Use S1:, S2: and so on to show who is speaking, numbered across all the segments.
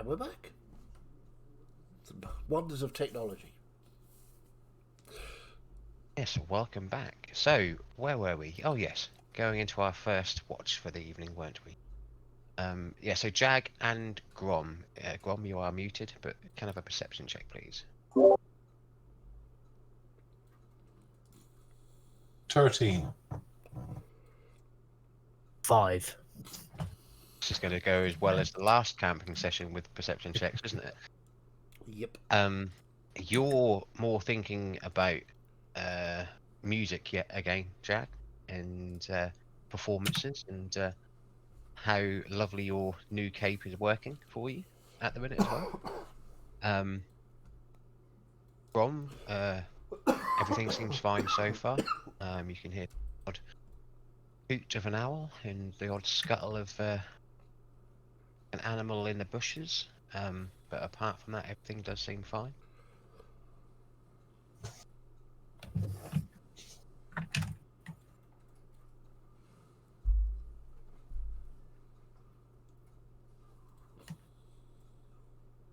S1: And we're back. Wonders of technology.
S2: Yes, welcome back. So, where were we? Oh yes, going into our first watch for the evening, weren't we? Yeah, so Jag and Grom. Grom, you are muted, but can I have a perception check, please?
S3: 13.
S4: 5.
S2: This is going to go as well as the last camping session with perception checks, isn't it?
S1: Yep.
S2: You're more thinking about music yet again, Jag, and performances, and how lovely your new cape is working for you at the minute as well. From everything seems fine so far. You can hear the odd hoot of an owl and the odd scuttle of an animal in the bushes. But apart from that, everything does seem fine.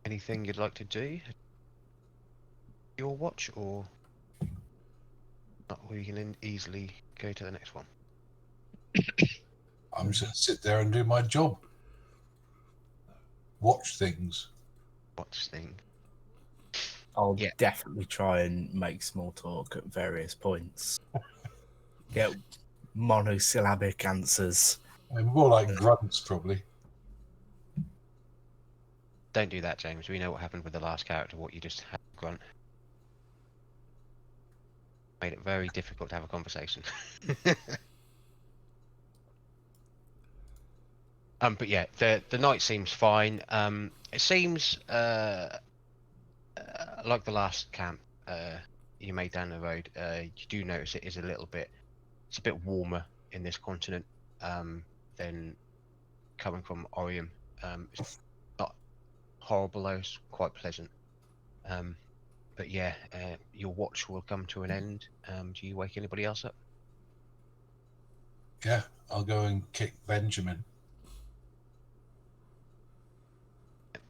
S2: Anything you'd like to do? Your watch, or not? We can easily go to the next one.
S3: I'm just going to sit there and do my job. Watch things.
S2: Watch thing.
S4: I'll
S2: Yeah.
S4: definitely try and make small talk at various points. Get monosyllabic answers.
S3: I mean, more like grunts, probably.
S2: Don't do that, James. We know what happened with the last character. What you just had, grunt. Made it very difficult to have a conversation. But yeah, the night seems fine. It seems like the last camp you made down the road. You do notice it is a little bit. It's a bit warmer in this continent than coming from Orium. It's not horrible though. It's quite pleasant. But yeah, your watch will come to an end. Do you wake anybody else up?
S3: Yeah, I'll go and kick Benjamin.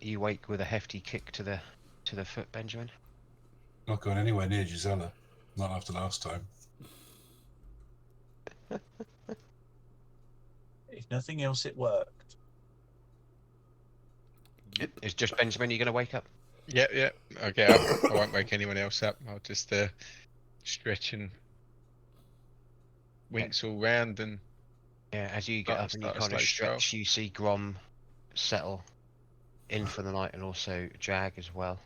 S2: You wake with a hefty kick to the foot, Benjamin.
S3: Not going anywhere near Gisela. Not after last time.
S5: If nothing else, it worked.
S2: Is just Benjamin you're going to wake up?
S6: Yeah. I'll get up. I won't wake anyone else up. I'll just stretch and winks all round and.
S2: Yeah, as you get up and you
S6: Start a
S2: kind of
S6: slow
S2: stretch,
S6: stroll.
S2: you see Grom settle in for the night, and also Jag as well.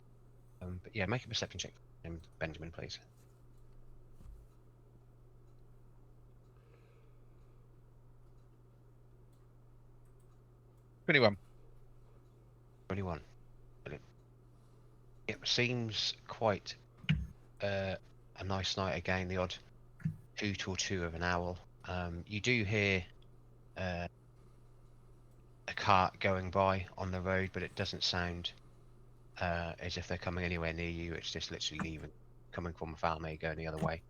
S2: But yeah, make a perception check, Benjamin, please.
S6: 21.
S2: 21. Brilliant. It seems quite a nice night again. The odd hoot or two of an owl. You do hear a cart going by on the road, but it doesn't sound as if they're coming anywhere near you. It's just literally leaving, coming from a farm, going the other way.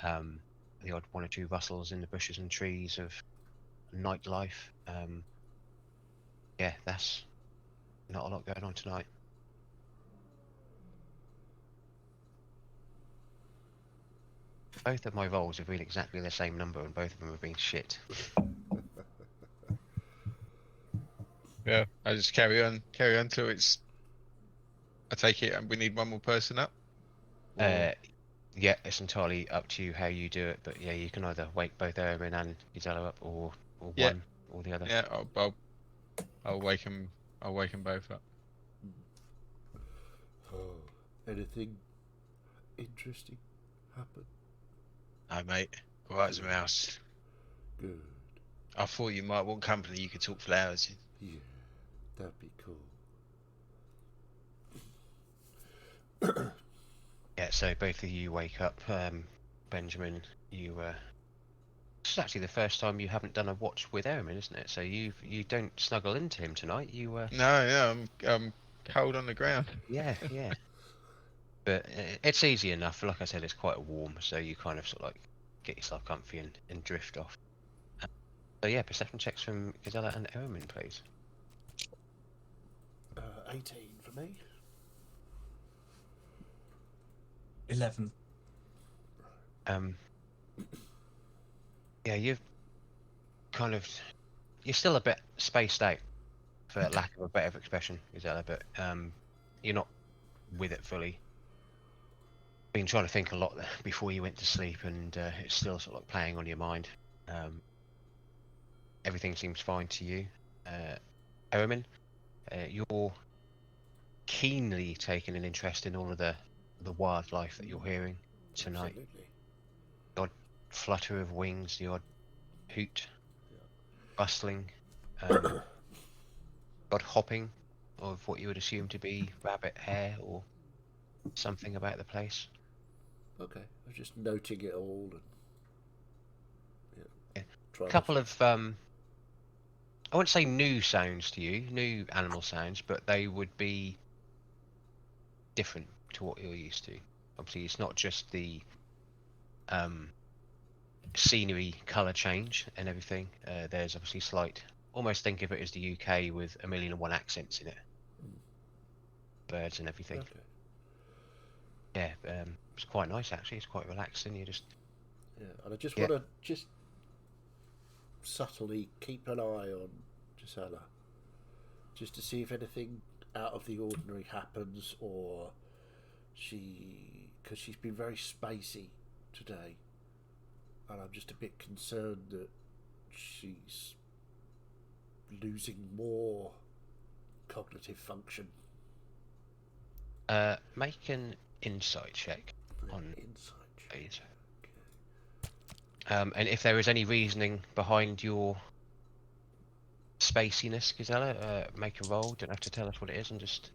S2: The odd one or two rustles in the bushes and trees of nightlife. Yeah, that's not a lot going on tonight. Both of my rolls have been exactly the same number, and both of them have been shit.
S6: Yeah, I just carry on till it's. I take it, and we need one more person up. Or-
S2: Yeah, it's entirely up to you how you do it, but yeah, you can either wake both Erwin and Gisela up, or
S6: Yeah.
S2: one or the other.
S6: Yeah, I'll wake them. I'll wake them both up.
S1: Oh, anything interesting happen?
S7: Hi, mate. Quiet as a mouse.
S1: Good.
S7: I thought you might want company you could talk for hours.
S1: Yeah, that'd be cool.
S2: Yeah, so both of you wake up. Benjamin, you this is actually the first time you haven't done a watch with Erwin, isn't it? So you don't snuggle into him tonight. You
S6: No, I'm cold on the ground.
S2: yeah. But it's easy enough. Like I said, it's quite warm, so you kind of sort of like get yourself comfy and drift off. So yeah, perception checks from Gisela and Erwin, please.
S1: 18 for me.
S5: 11.
S2: Yeah, you're still a bit spaced out, for lack of a better expression, Gisela, but you're not with it fully. Been trying to think a lot before you went to sleep, and it's still sort of like playing on your mind. Everything seems fine to you. Erwin, you're keenly taking an interest in all of the wildlife that you're hearing tonight.
S1: Absolutely.
S2: The odd flutter of wings, the odd hoot, bustling odd hopping of what you would assume to be rabbit hair or something about the place.
S1: Okay, I was just noting it all and
S2: Yeah.
S1: trying
S2: A
S1: to
S2: couple of I wouldn't say new sounds to you, new animal sounds, but they would be different to what you're used to. Obviously, it's not just the scenery color change and everything. There's obviously slight, almost think of it as the UK with a million and one accents in it, birds and everything.
S1: Okay.
S2: Yeah, it's quite nice actually. It's quite relaxing. You just
S1: Yeah, and I just
S2: Yeah.
S1: want to just subtly keep an eye on Gisela, just to see if anything out of the ordinary happens, or because she's been very spacey today, and I'm just a bit concerned that she's losing more cognitive function.
S2: make an insight check on
S1: Insight.
S2: these. And if there is any reasoning behind your spaciness, Gazella, make a roll. Don't have to tell us what it is, and just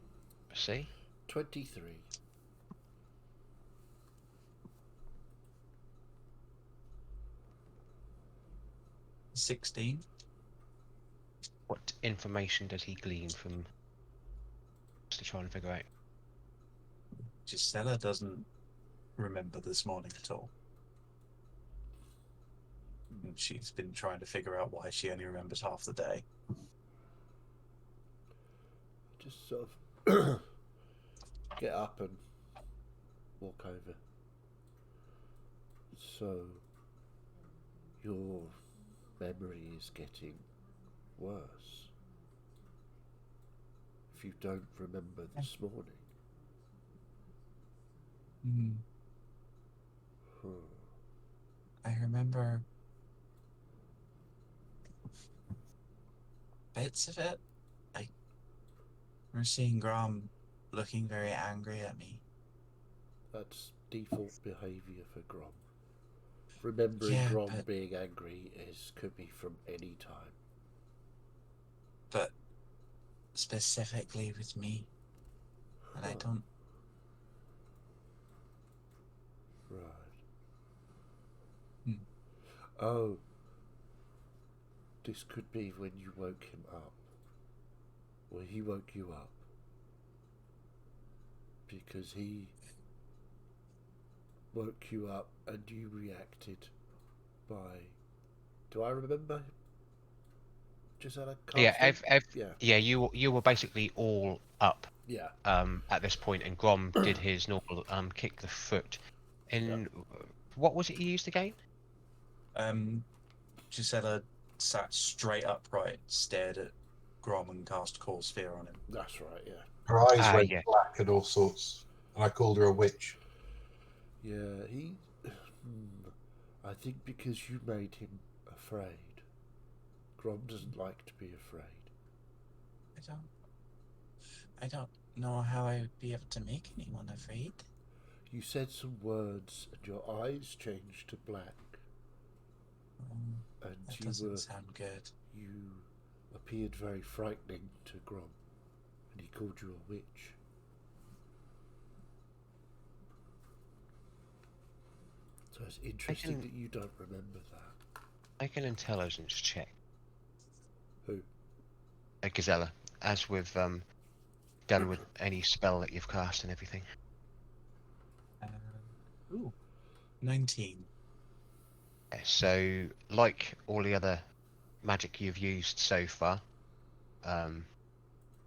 S2: see.
S1: 23.
S5: $16.
S2: What information does he glean from? Just to try and figure out.
S5: Gisela doesn't remember this morning at all. And she's been trying to figure out why she only remembers half the day.
S1: Just sort of get up and walk over. So, your memory is getting worse. If you don't remember this morning.
S5: I remember bits of it. I remember seeing Grom looking very angry at me.
S1: That's default behaviour for Grom. Remembering
S5: Yeah,
S1: Grom
S5: but-
S1: being angry could be from any time.
S5: But specifically with me. And I
S1: Huh.
S5: don't.
S1: Right.
S5: Hmm.
S1: Oh. This could be when you woke him up. Or he woke you up. Because he woke you up and you reacted by... Do I remember? Gisela?
S2: Yeah,
S1: Yeah.
S2: yeah. You were basically all up
S1: Yeah.
S2: at this point, and Grom did his normal kick the foot. In what was it you used again?
S5: Gisela sat straight upright, stared at Grom and cast Call Sphere on him.
S1: That's right, yeah.
S3: Her eyes went
S2: yeah.
S3: black and all sorts, and I called her a witch.
S1: Yeah, he... I think because you made him afraid. Grom doesn't like to be afraid.
S5: I don't know how I would be able to make anyone afraid.
S1: You said some words and your eyes changed to black. And
S5: That
S1: you
S5: doesn't sound good.
S1: you appeared very frightening to Grom. And he called you a witch. So it's interesting that you don't remember that.
S2: Make an intelligence check.
S1: Who?
S2: Gazella, as with done with any spell that you've cast and everything.
S5: 19.
S2: Yeah, so, like all the other magic you've used so far,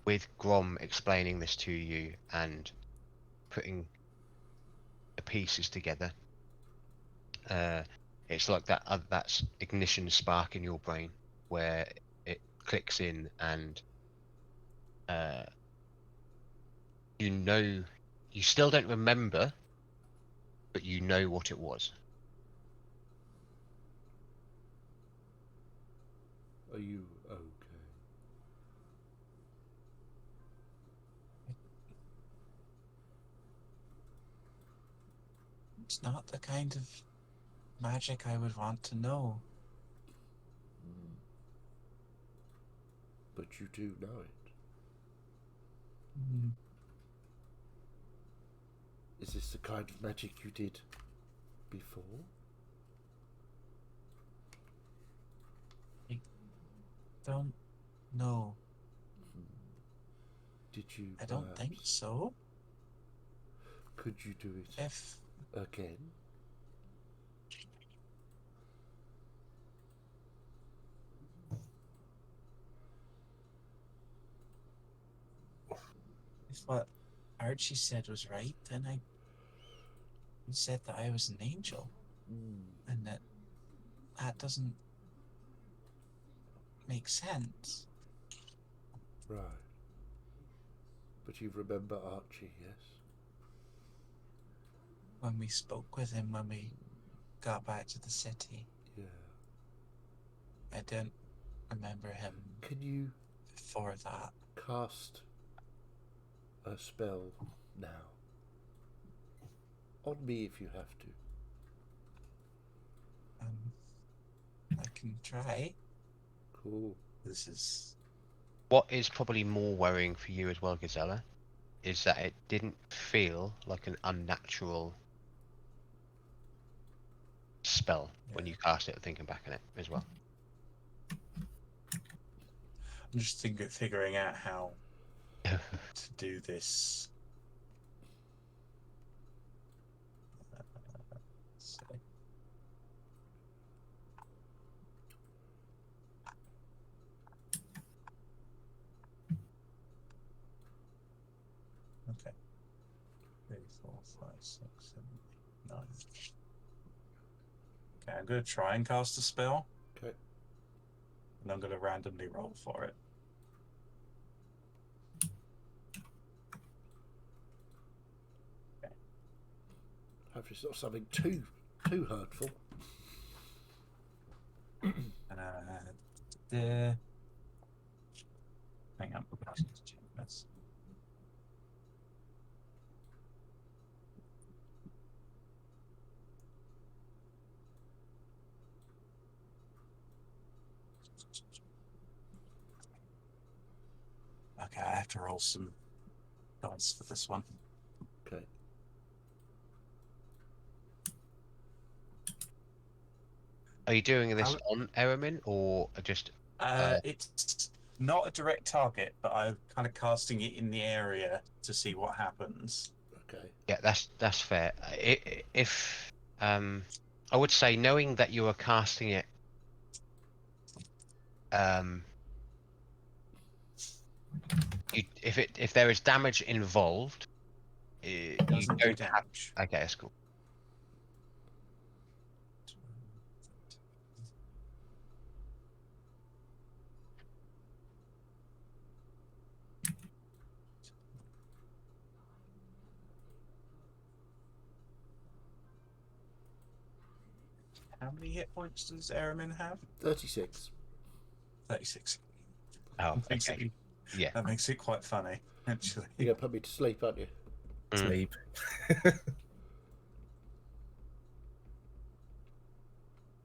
S2: with Grom explaining this to you and putting the pieces together, it's like that's ignition spark in your brain where it clicks in, and you still don't remember, but you know what it was.
S1: Are you okay?
S5: It's not the kind of magic I would want to know.
S1: but you do know it.
S5: Mm,
S1: Is this the kind of magic you did before?
S5: don't know.
S1: Did you?
S5: I don't think
S1: perhaps-
S5: so.
S1: Could you do it
S5: If
S1: again?
S5: what Archie said was right, then he said that I was an angel, and that doesn't make sense.
S1: Right. But you remember Archie, yes?
S5: When we spoke with him when we got back to the city,
S1: Yeah.
S5: I don't remember him
S1: Can you
S5: before that.
S1: cast a spell now? On me if you have to.
S5: I can try.
S1: Cool.
S5: This is
S2: What is probably more worrying for you as well, Gazella, is that it didn't feel like an unnatural spell when you cast it, thinking back on it as well.
S5: I'm just figuring out how to do this. So. Okay. 3, 4, 5, 6, 7, 8, 9. Okay, I'm going to try and cast a spell,
S1: Okay.
S5: and I'm going to randomly roll for it.
S1: Hopefully it's not something too hurtful.
S5: The hang on, I need to check this. Okay, I have to roll some dice for this one.
S1: Okay.
S2: Are you doing this
S5: How-
S2: on Eramin or just?
S5: It's not a direct target, but I'm kind of casting it in the area to see what happens.
S1: Okay.
S2: Yeah, that's fair. If I would say knowing that you are casting it, if there is damage involved, you
S5: Doesn't do
S2: don't have.
S5: damage.
S2: Okay, that's cool.
S5: How many hit points does Eramin have?
S1: 36.
S5: 36.
S2: Oh,
S5: That makes
S2: okay.
S5: it-
S2: Yeah.
S5: That makes it quite funny, actually.
S1: You're going to put me to sleep, aren't you?
S4: Sleep.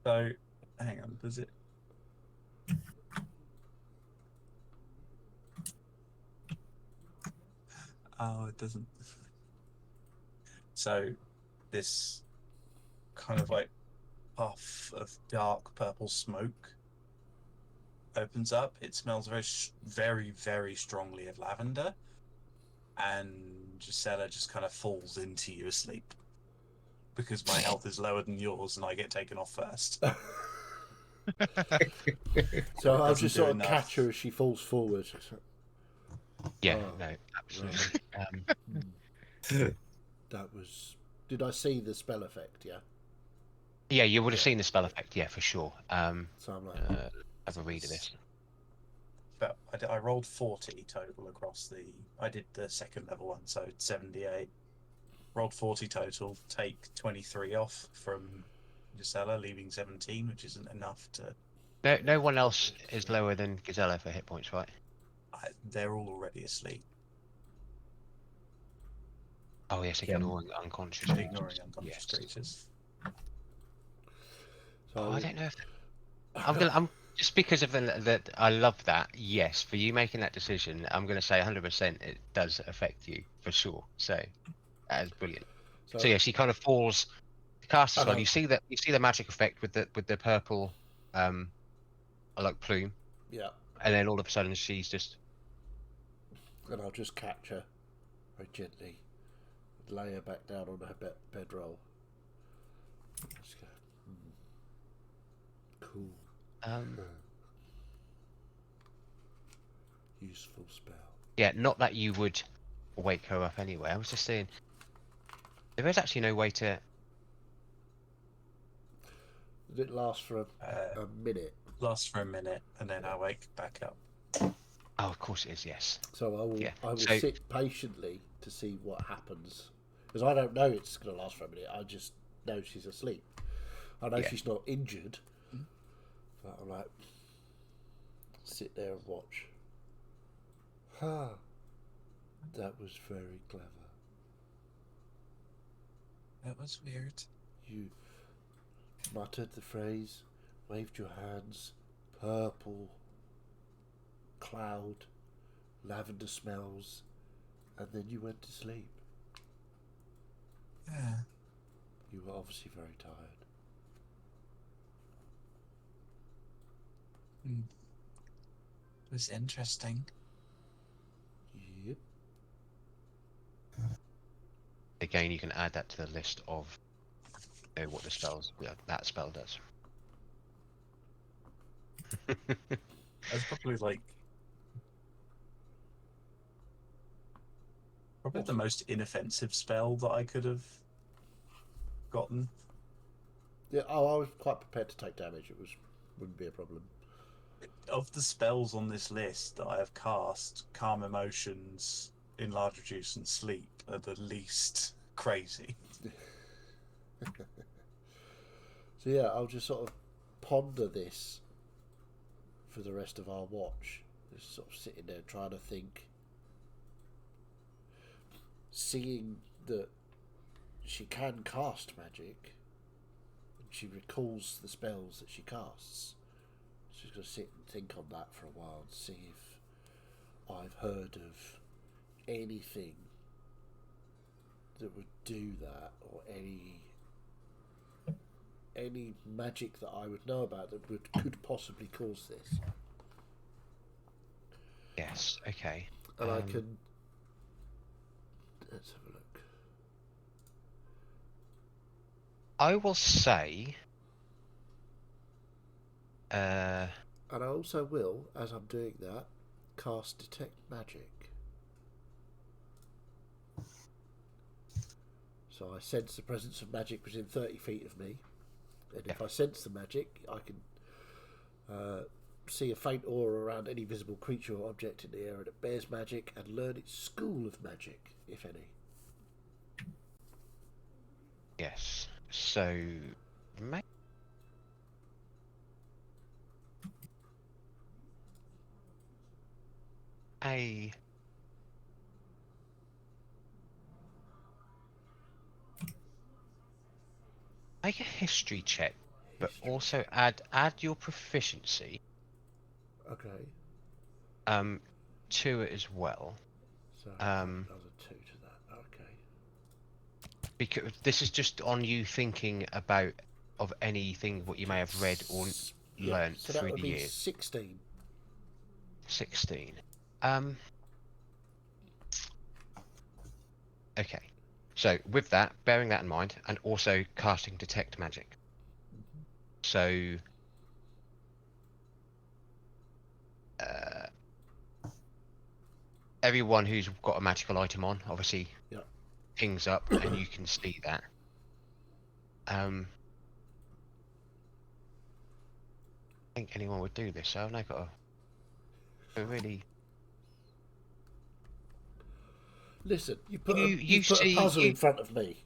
S5: So, hang on, does it? Oh, it doesn't. So, this kind of like puff of dark purple smoke opens up. It smells very, very strongly of lavender, and Gisela just kind of falls into you asleep because my health is lower than yours, and I get taken off first.
S1: So I'll
S5: doesn't
S1: just
S5: do
S1: sort of
S5: enough.
S1: catch her as she falls forward.
S2: Yeah.
S1: Oh,
S2: No. Absolutely.
S1: That was. Did I see the spell effect? Yeah.
S2: Yeah, you would have seen the spell effect. Yeah, for sure.
S1: So I'm like,
S2: Have a read of this.
S5: But I rolled 40 total across the. I did the second level one, so 78. Rolled 40 total. Take 23 off from Gisela, leaving 17, which isn't enough to.
S2: No one else is lower than Gazella for hit points, right?
S5: They're all already asleep,
S2: Oh yes,
S4: Yeah.
S2: ignoring unconscious.
S5: ignoring unconscious
S2: Yes.
S5: creatures.
S1: so
S2: Oh, I don't know if I'm Just because of the I love that. Yes, for you making that decision, I'm going to say 100% it does affect you for sure. So that is brilliant. So yeah, she kind of falls. The cast spell. You see that. You see the magic effect with the purple, like plume,
S1: Yeah,
S2: and then all of a sudden she's just.
S1: and I'll just catch her very gently, lay her back down on her bedroll. Just go, cool. Useful spell.
S2: Yeah, not that you would wake her up anyway. I was just saying, there is actually no way to.
S1: Did it last for a minute?
S5: Lasts for a minute, and then I wake back up.
S2: Oh, of course it is. Yes.
S1: So I will.
S2: Yeah,
S1: I will
S2: so-
S1: sit patiently to see what happens, because I don't know it's going to last for a minute. I just know she's asleep. I know
S2: Yeah.
S1: she's not injured. But I'm like, sit there and watch. That was very clever.
S5: That was weird.
S1: You muttered the phrase, waved your hands, purple, cloud, lavender smells, and then you went to sleep.
S5: Yeah.
S1: You were obviously very tired.
S5: It was interesting.
S1: Yep.
S2: Again, you can add that to the list of what the spells that spell does.
S5: That's probably the most inoffensive spell that I could have gotten.
S1: Yeah. Oh, I was quite prepared to take damage. Wouldn't be a problem.
S5: Of the spells on this list that I have cast, Calm Emotions, Enlarge, Reduce, and Sleep are the least crazy.
S1: So yeah, I'll just sort of ponder this for the rest of our watch. Just sort of sitting there trying to think, seeing that she can cast magic, and she recalls the spells that she casts. She's going to sit and think on that for a while and see if I've heard of anything that would do that, or any magic that I would know about that could possibly cause this.
S2: Yes. Okay.
S1: And I can. Let's have a look.
S2: I will say.
S1: And I also will, as I'm doing that, cast Detect Magic. So I sense the presence of magic within 30 feet of me. And if I sense the magic, I can see a faint aura around any visible creature or object in the area that bears magic and learn its school of magic, if any.
S2: Yes. So. Make a history check, but also add your proficiency
S1: Okay.
S2: to it as well.
S1: So another 2 to that. Okay.
S2: Because this is just on you thinking about of anything what you may have read or learnt
S1: so that
S2: through
S1: would
S2: the
S1: be
S2: years.
S1: 16.
S2: 16. Okay. So with that, bearing that in mind, and also casting Detect Magic. So everyone who's got a magical item on, obviously, pings up, and you can see that. I think anyone would do this, so I've now got a really.
S1: Listen, you put
S2: You
S1: put
S2: see-
S1: a puzzle
S2: you-
S1: in front of me.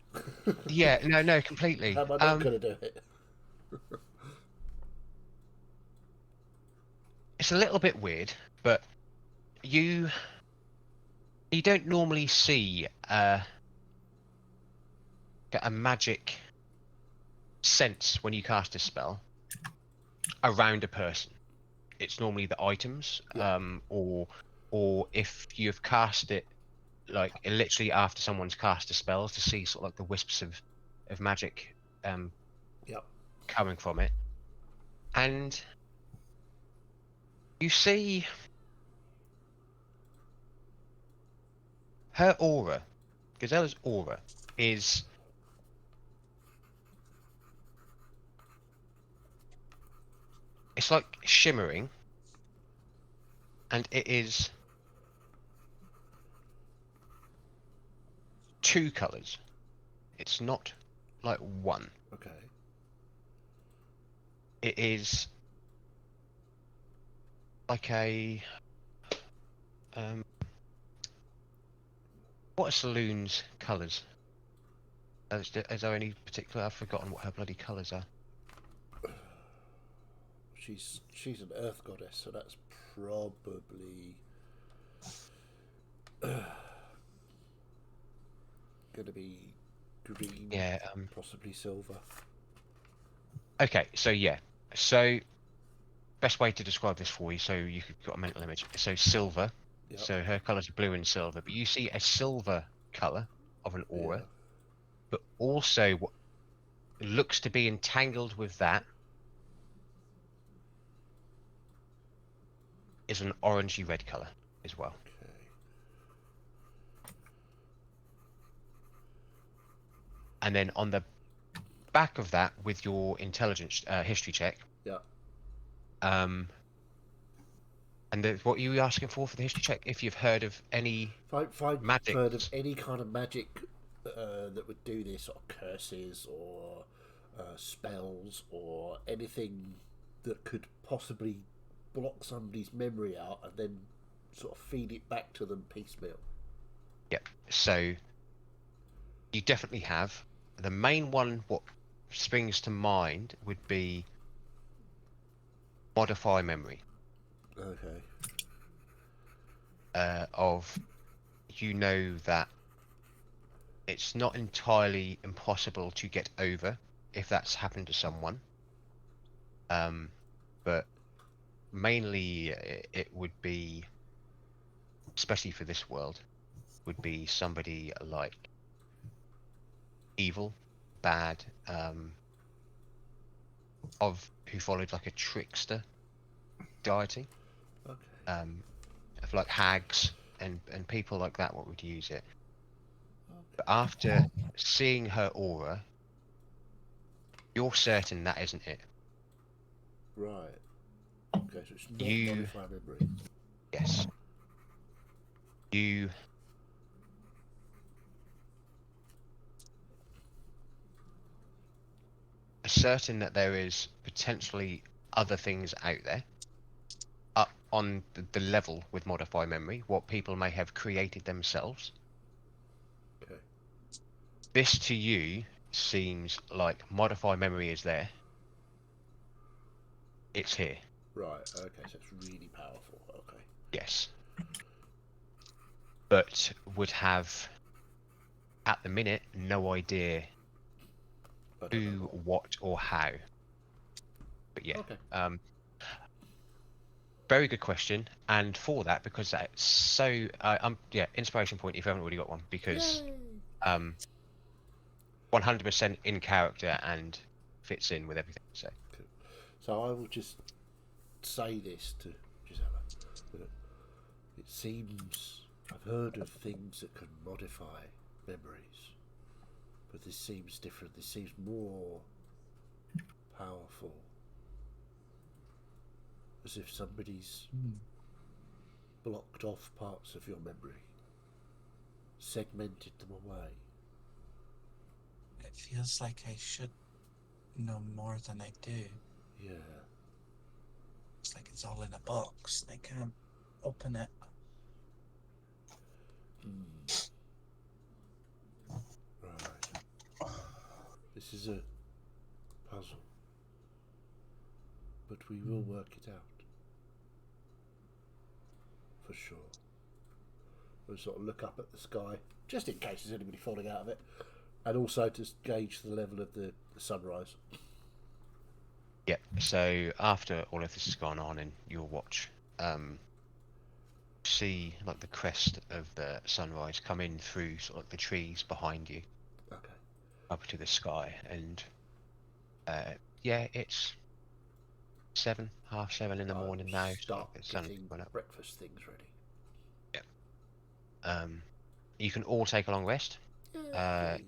S2: Yeah, no, completely.
S1: How am I not going to do it?
S2: It's a little bit weird, but you don't normally see a magic sense when you cast a spell around a person. it's normally the items,
S1: Yeah.
S2: or if you've cast it, like literally after someone's cast a spell, to see sort of like the wisps of magic
S1: Yep.
S2: coming from it, and you see her aura. Gazella's aura is it's like shimmering, and it is two colors. It's not like one.
S1: Okay.
S2: It is like a what are Saloon's colours? Is there any particular? I've forgotten what her bloody colours are.
S1: She's an earth goddess, so that's probably gonna be green.
S2: Yeah.
S1: Possibly silver.
S2: Okay. So yeah. So best way to describe this for you, so you could got a mental image. So silver.
S1: Yep.
S2: So her colours are blue and silver, but you see a silver colour of an aura,
S1: Yeah.
S2: but also what looks to be entangled with that is an orangey red colour as well.
S1: Okay.
S2: And then on the back of that, with your intelligence history check,
S1: Yeah.
S2: and what are you asking for the history check? If you've heard of any
S1: If I've
S2: magic,
S1: heard of any kind of magic that would do this, or curses, or spells, or anything that could possibly block somebody's memory out and then sort of feed it back to them piecemeal.
S2: Yep. So you definitely have. The main one, what springs to mind, would be modify memory.
S1: Okay.
S2: Of you know that it's not entirely impossible to get over if that's happened to someone. But mainly it would be, especially for this world, would be somebody like evil, bad, of who followed like a trickster deity,
S1: Okay.
S2: of like hags and people like that. What would use it? But after seeing her aura, you're certain that isn't it.
S1: Right. Okay, so it's not
S2: You-
S1: modify memory.
S2: Yes. You are certain that there is potentially other things out there up on the level with modify memory, what people may have created themselves.
S1: Okay.
S2: This to you seems like modify memory is there. It's here.
S1: Right. Okay, so it's really powerful. Okay.
S2: Yes. But would have, at the minute, no idea
S1: I don't
S2: who,
S1: know.
S2: what, or how. But yeah.
S1: Okay.
S2: Very good question, and for that, because that's so yeah, inspiration point if you haven't already got one, because
S1: Yay!
S2: 100% in character and fits in with everything.
S1: So I will just say this to Gisela. That it seems I've heard of things that can modify memories, but this seems different. This seems more powerful. As if somebody's blocked off parts of your memory, segmented them away.
S5: It feels like I should know more than I do.
S1: Yeah.
S5: It's like it's all in a box and I can't open it.
S1: Right. This is a puzzle, but we will work it out. For sure. We'll sort of look up at the sky, just in case there's anybody falling out of it, and also to gauge the level of the sunrise.
S2: Yep. So after all of this has gone on in your watch, see like the crest of the sunrise come in through sort of like the trees behind you
S1: Okay.
S2: up to the sky, and yeah, it's 7, half 7 in the morning now. So
S1: Start
S2: the sun's
S1: getting
S2: coming up.
S1: breakfast things ready.
S2: You can all take a long rest.
S1: Yay.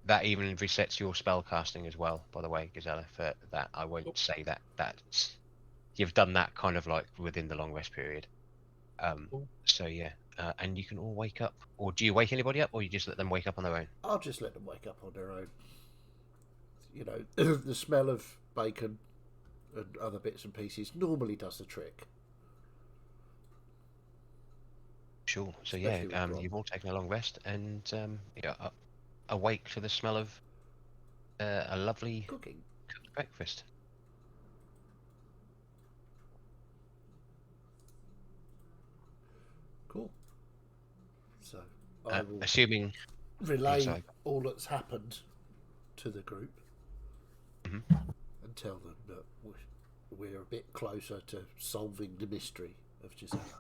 S2: That even resets your spell casting as well, by the way, Gazella. For that, I won't say that's you've done that kind of like within the long rest period. So yeah, and you can all wake up. Or do you wake anybody up, or you just let them wake up on their own?
S1: I'll just let them wake up on their own. You know, the smell of bacon and other bits and pieces normally does the trick.
S2: Sure. So
S1: Especially with
S2: yeah,
S1: Grom.
S2: you've all taken a long rest, and yeah, awake to the smell of a lovely
S1: Cooking.
S2: cooked breakfast.
S1: Cool. So I will
S2: Assuming
S1: relay
S2: sorry.
S1: all that's happened to the group
S2: Mhm.
S1: and tell them that we're a bit closer to solving the mystery of Gisela.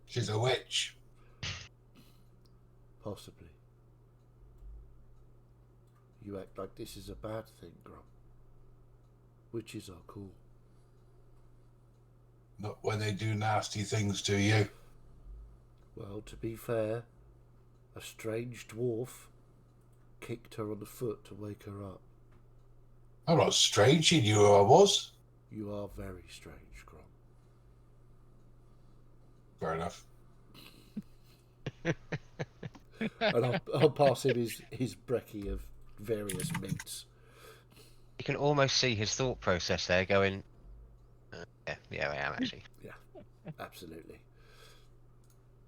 S3: She's a witch.
S1: Possibly. You act like this is a bad thing, Grom. Witches are cool.
S3: Not when they do nasty things to you.
S1: Well, to be fair, a strange dwarf kicked her on the foot to wake her up.
S3: I'm not strange. She knew who I was.
S1: You are very strange, Grom.
S3: Fair enough.
S1: And I'll pass him his brekkie of various meats.
S2: You can almost see his thought process there, going, yeah, I am actually.
S1: Yeah, absolutely.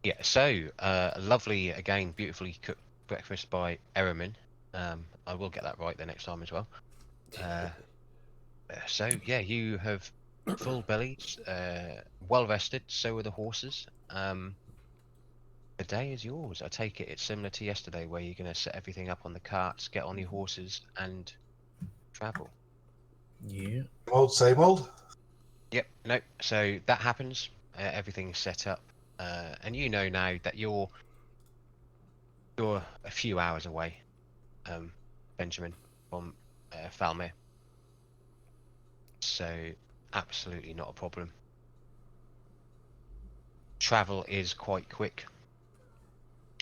S2: Yeah, so lovely again, beautifully cooked breakfast by Eramin. I will get that right the next time as well. So yeah, you have full bellies, well rested. So are the horses. The day is yours. I take it it's similar to yesterday, where you're going to set everything up on the carts, get on your horses, and travel.
S4: Yeah.
S3: Same old.
S2: Yep. No. So that happens. Everything's set up, and you know now that you're a few hours away, Benjamin, from Falmir. So absolutely not a problem. Travel is quite quick.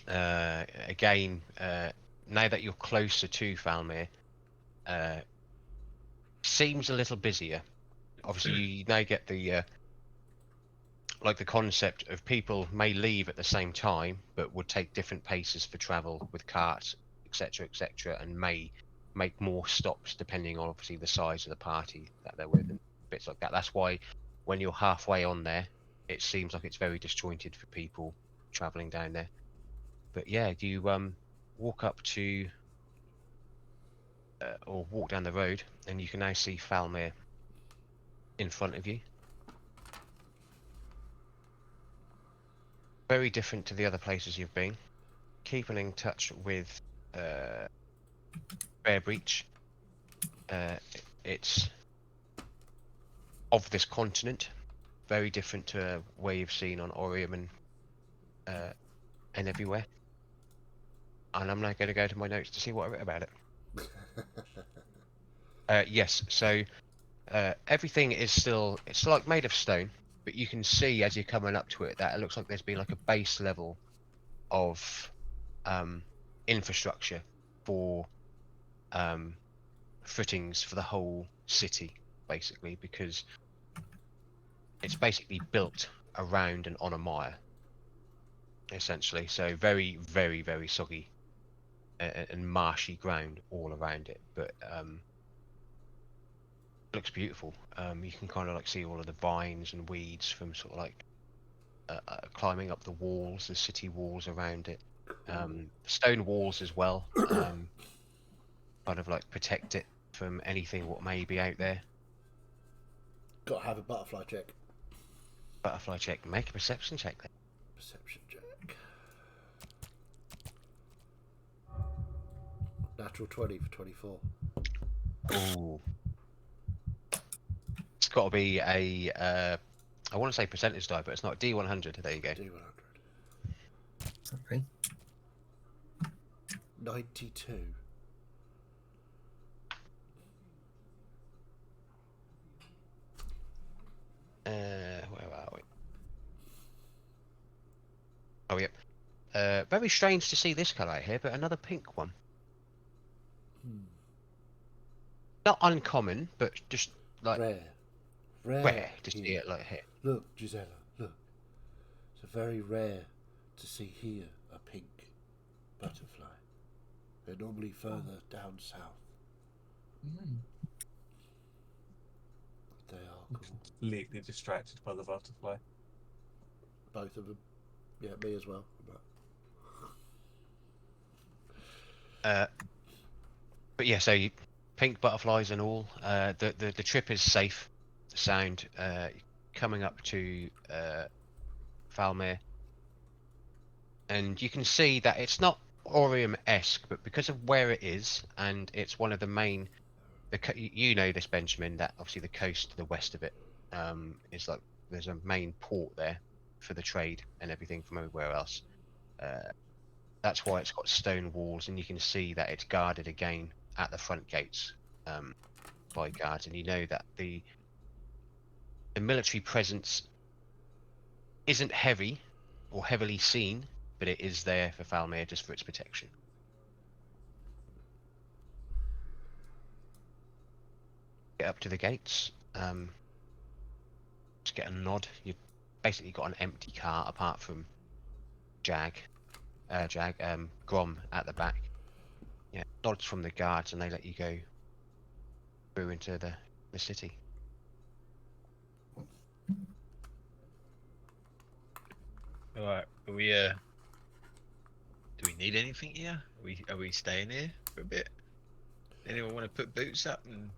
S2: Again, now that you're closer to Falmir, seems a little busier. Obviously, you now get the like the concept of people may leave at the same time, but would take different paces for travel with carts, etc., and may make more stops depending on obviously the size of the party that they're with and bits like that. That's why when you're halfway on there, it seems like it's very disjointed for people traveling down there. But yeah, you walk up to or walk down the road, and you can now see Falmir in front of you. Very different to the other places you've been. Keeping in touch with Bear Breach. It's of this continent. Very different to where you've seen on Orium and everywhere. And I'm now going to go to my notes to see what I wrote about it. Yes, so everything is still, it's like made of stone, but you can see as you're coming up to it that it looks like there's been like a base level of infrastructure for footings for the whole city, basically, because it's basically built around and on a mire, essentially. So very, very, very soggy and marshy ground all around it, but it looks beautiful. You can kind of like see all of the vines and weeds from sort of like climbing up the walls, the city walls around it. Stone walls as well, kind of like protect it from anything what may be out there.
S1: Got to have a butterfly check.
S2: Butterfly check. Make a perception check then.
S1: Perception check. Natural 20 for 24.
S2: Ooh. got to be a I want to say percentage die, but it's not. D100. There you go.
S1: D100.
S4: Okay.
S1: 92.
S2: Where are we? Oh, yep. Very strange to see this colour here, but another pink one. Not uncommon, but just like
S1: Rare.
S2: rare to see
S1: here.
S2: it like here.
S1: Look, Gisela, look. It's very rare to see here a pink butterfly. They're normally further down south. They are cool.
S5: Completely distracted by the butterfly.
S1: Both of them. Yeah, me as well.
S2: But yeah, so pink butterflies and all. The trip is safe, sound. Coming up to Falmere, and you can see that it's not Orium-esque, but because of where it is, and it's one of the main. You know this, Benjamin. That obviously the coast to the west of it is like there's a main port there for the trade and everything from everywhere else. That's why it's got stone walls, and you can see that it's guarded again at the front gates by guards, and you know that the military presence isn't heavy or heavily seen, but it is there for Falmere just for its protection. Get up to the gates. Just get a nod. You've basically got an empty car apart from Grom at the back. Yeah, nods from the guards, and they let you go through into the city.
S7: All right. Are we do we need anything here? Are we staying here for a bit? Anyone want to put boots up and?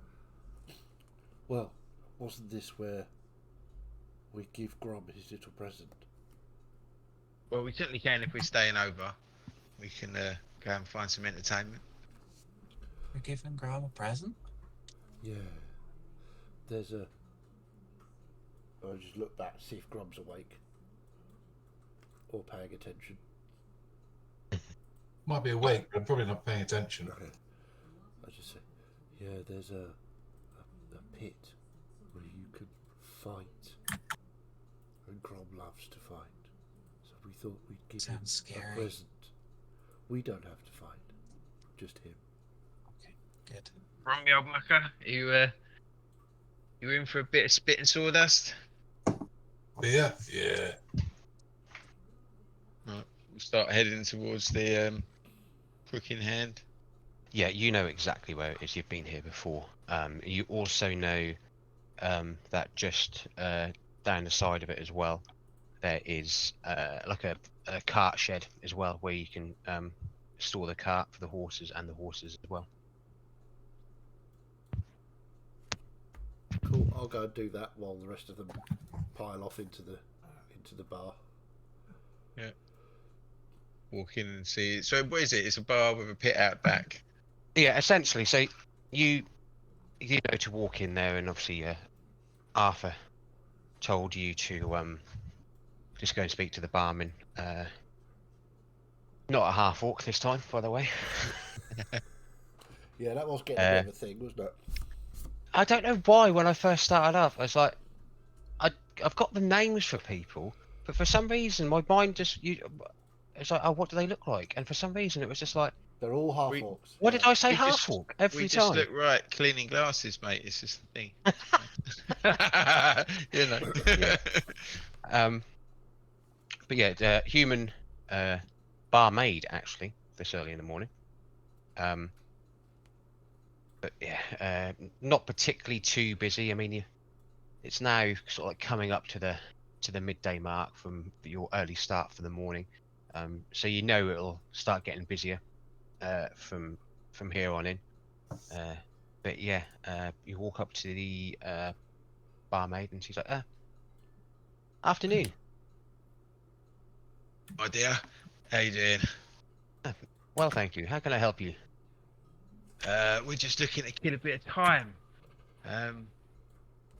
S1: Well, wasn't this where we give Grom his little present?
S7: Well, we certainly can if we're staying over. We can go and find some entertainment.
S5: We're giving Graham a present?
S1: Yeah. There's a... I'll just look back, see if Grom's awake. Or paying attention.
S3: Might be awake, but I'm probably not paying attention.
S1: I just say, yeah, there's a pit where you could fight. And Grom loves to fight. So we thought we'd give him
S5: Sounds scary.
S1: a present. We don't have to fight. Just him.
S5: Okay, good.
S7: Wrong, the old mucker. You in for a bit of spit and sawdust?
S3: Yeah. Yeah.
S7: Right, we'll start heading towards the Crook in Hand.
S2: Yeah, you know exactly where it is. You've been here before. You also know that just down the side of it as well, there is like a cart shed as well, where you can store the cart for the horses and the horses as well.
S1: Cool, I'll go and do that while the rest of them pile off into the bar.
S7: Yeah. Walk in and see. So what is it? It's a bar with a pit out back.
S2: Yeah, essentially. So you know to walk in there, and obviously Arthur told you to just go and speak to the barman. Not a half orc this time, by the way.
S1: Yeah, that was getting a bit of a thing, wasn't it?
S2: I don't know why when I first started off, I was like, I've got the names for people, but for some reason my mind just it's like, oh, what do they look like? And for some reason it was just like,
S1: They're all half
S7: We-
S1: orcs.
S2: what did I say,
S7: We
S2: half
S7: just-
S2: orc every
S7: we
S2: time?
S7: just look right cleaning glasses, mate. It's just the thing. You know.
S2: Yeah. But yeah, the human barmaid actually this early in the morning. But yeah, not particularly too busy. I mean, it's now sort of like coming up to the midday mark from your early start for the morning. So you know it'll start getting busier from here on in. But yeah, you walk up to the barmaid and she's like, afternoon.
S7: My dear, how you doing?
S2: Well, thank you. How can I help you?
S7: We're just looking to kill a bit of time.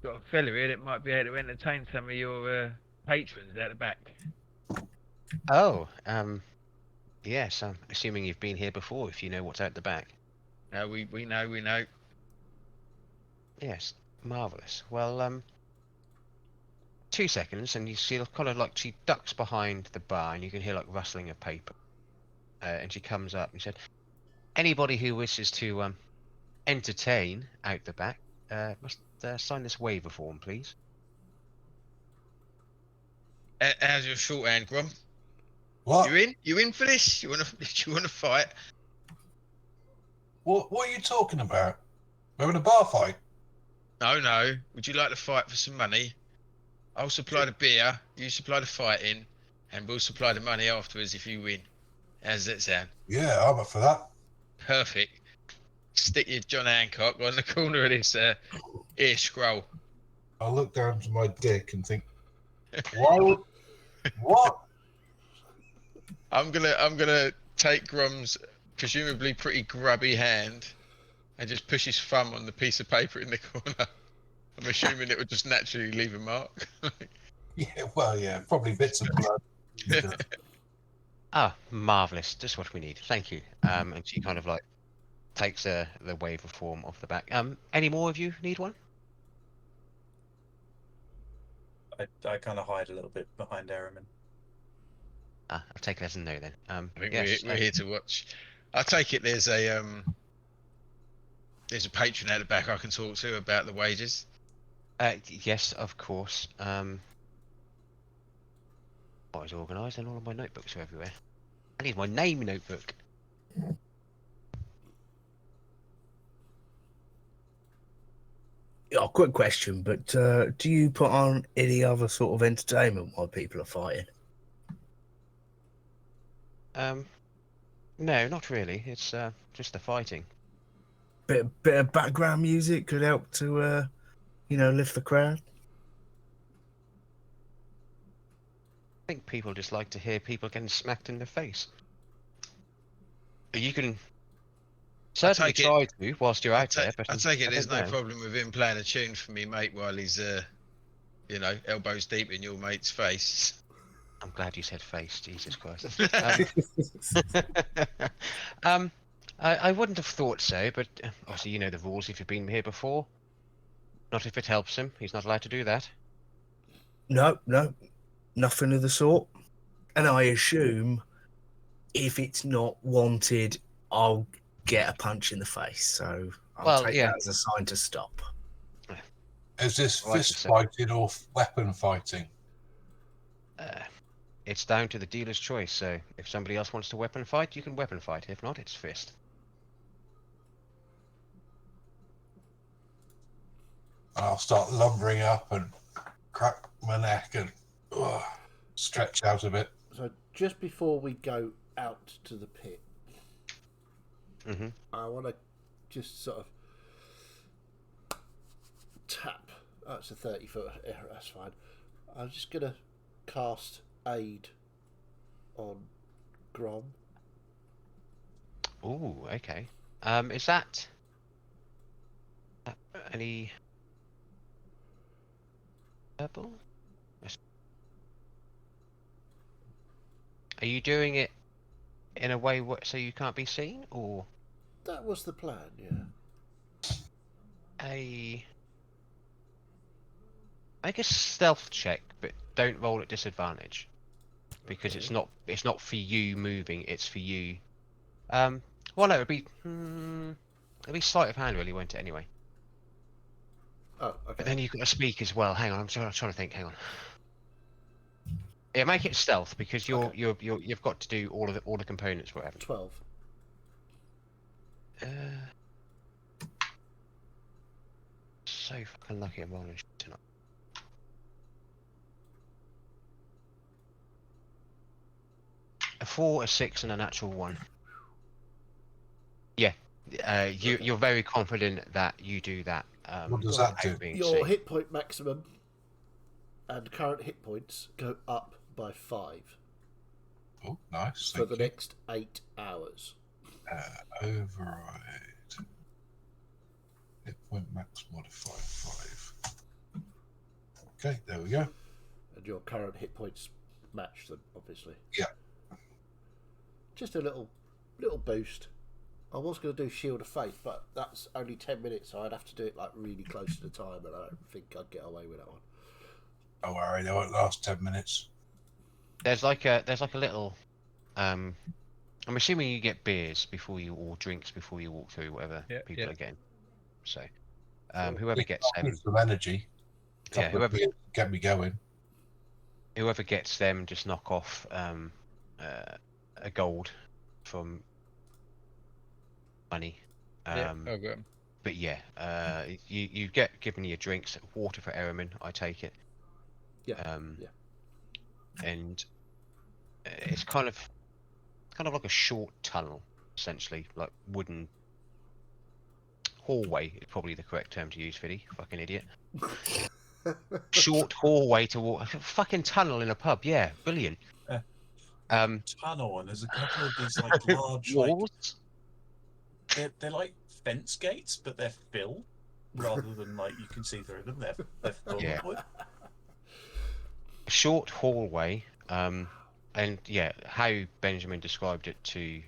S7: got a fella here that might be able to entertain some of your patrons out the back.
S2: Oh, yes. I'm assuming you've been here before. If you know what's out the back.
S7: No, we know.
S2: Yes, marvelous. Well, 2 seconds, and you see kind of like she ducks behind the bar, and you can hear like rustling of paper. And she comes up and said, "Anybody who wishes to entertain out the back must sign this waiver form, please."
S7: How's your shorthand, Grom?
S3: What?
S7: You in? You in for this? You wanna fight?
S3: What are you talking about? We're having a bar fight.
S7: No. Would you like to fight for some money? I'll supply the beer, you supply the fighting, and we'll supply the money afterwards if you win. How's that sound?
S3: Yeah, I'm up for that.
S7: Perfect. Stick your John Hancock on the corner of this ear scroll.
S3: I look down to my dick and think, why would... What?
S7: I'm gonna take Grom's presumably pretty grubby hand and just push his thumb on the piece of paper in the corner. I'm assuming it would just naturally leave a mark.
S3: Yeah, well, yeah, probably bits of blood.
S2: Ah, marvelous. Just what we need. Thank you. And she kind of like takes the waiver form off the back. Any more of you need one?
S5: I kind of hide a little bit behind Ehrman.
S2: I'll take it as a no then.
S7: I think
S2: Yes,
S7: we're here to watch. I take it there's a patron at the back I can talk to about the wages.
S2: yes, of course. I was organised and all of my notebooks are everywhere. I need my name notebook.
S4: Yeah, quick question, but do you put on any other sort of entertainment while people are fighting?
S2: No, not really. It's just the fighting.
S4: Bit of background music could help to, lift the crowd.
S2: I think people just like to hear people getting smacked in the face. You can certainly
S7: take it-
S2: try to whilst you're out there, but
S7: I take it
S2: I
S7: there's
S2: don't
S7: no
S2: know.
S7: problem with him playing a tune for me, mate, while he's elbows deep in your mate's face.
S2: I'm glad you said face. Jesus Christ. I wouldn't have thought so, but obviously you know the rules if you've been here before. Not if it helps him. He's not allowed to do that.
S4: No, nothing of the sort. And I assume if it's not wanted, I'll get a punch in the face. So I'll take that as a sign to stop.
S3: Is this
S2: Right,
S3: fist
S2: so-
S3: fighting or weapon fighting?
S2: It's down to the dealer's choice. So if somebody else wants to weapon fight, you can weapon fight. If not, it's fist.
S3: And I'll start lumbering up and crack my neck and stretch out a bit.
S1: So just before we go out to the pit,
S2: Mm-hmm.
S1: I want to just sort of tap. Oh, it's a 30-foot error. That's fine. I'm just gonna cast aid on Grom.
S2: Ooh, okay. Is that any purple? Are you doing it in a way so you can't be seen, or
S1: That was the plan, yeah.
S2: make a stealth check, but don't roll at disadvantage because it's not for you moving. It's for you. Well, no, it'd be sleight of hand, really, won't it? Anyway.
S1: Oh, okay.
S2: But then you've got to speak as well. Hang on, I'm trying to think. Hang on. Yeah, make it stealth because you've got to do all the components, whatever.
S1: 12.
S2: So fucking lucky I'm rolling shit tonight. A 4, a 6, and a natural 1. Yeah, you're very confident that you do that.
S3: What does that do?
S2: without being
S1: Your
S2: seen.
S1: hit point maximum and current hit points go up by 5
S3: Oh, nice.
S1: for
S3: Thank
S1: the
S3: you.
S1: next 8 hours.
S3: Override. Hit point max modify 5. Okay, there we go.
S1: And your current hit points match them, obviously.
S3: Yeah.
S1: Just a little boost. I was going to do Shield of Faith, but that's only 10 minutes, so I'd have to do it like really close to the time, and I don't think I'd get away with that one.
S3: Don't worry, they won't last 10 minutes.
S2: There's like a little. I'm assuming you get beers before you, or drinks before you walk through whatever people are getting. So, whoever gets
S3: I'll
S2: them,
S3: give some energy.
S2: yeah, whoever
S3: Get me going.
S2: whoever gets them, just knock off a gold from money.
S6: Okay.
S2: But yeah, you get given your drinks, water for Ehrman, I take it.
S1: Yeah.
S2: And it's kind of like a short tunnel, essentially, like wooden hallway is probably the correct term to use, Fiddy, fucking idiot. Short hallway to walk, a fucking tunnel in a pub, yeah, brilliant.
S5: Tunnel, and there's a couple of these like large
S2: walls.
S5: They're like fence gates, but they're filled rather than like you can see through them. They're filled
S2: Yeah.
S5: with.
S2: A short hallway, and yeah, how Benjamin described it to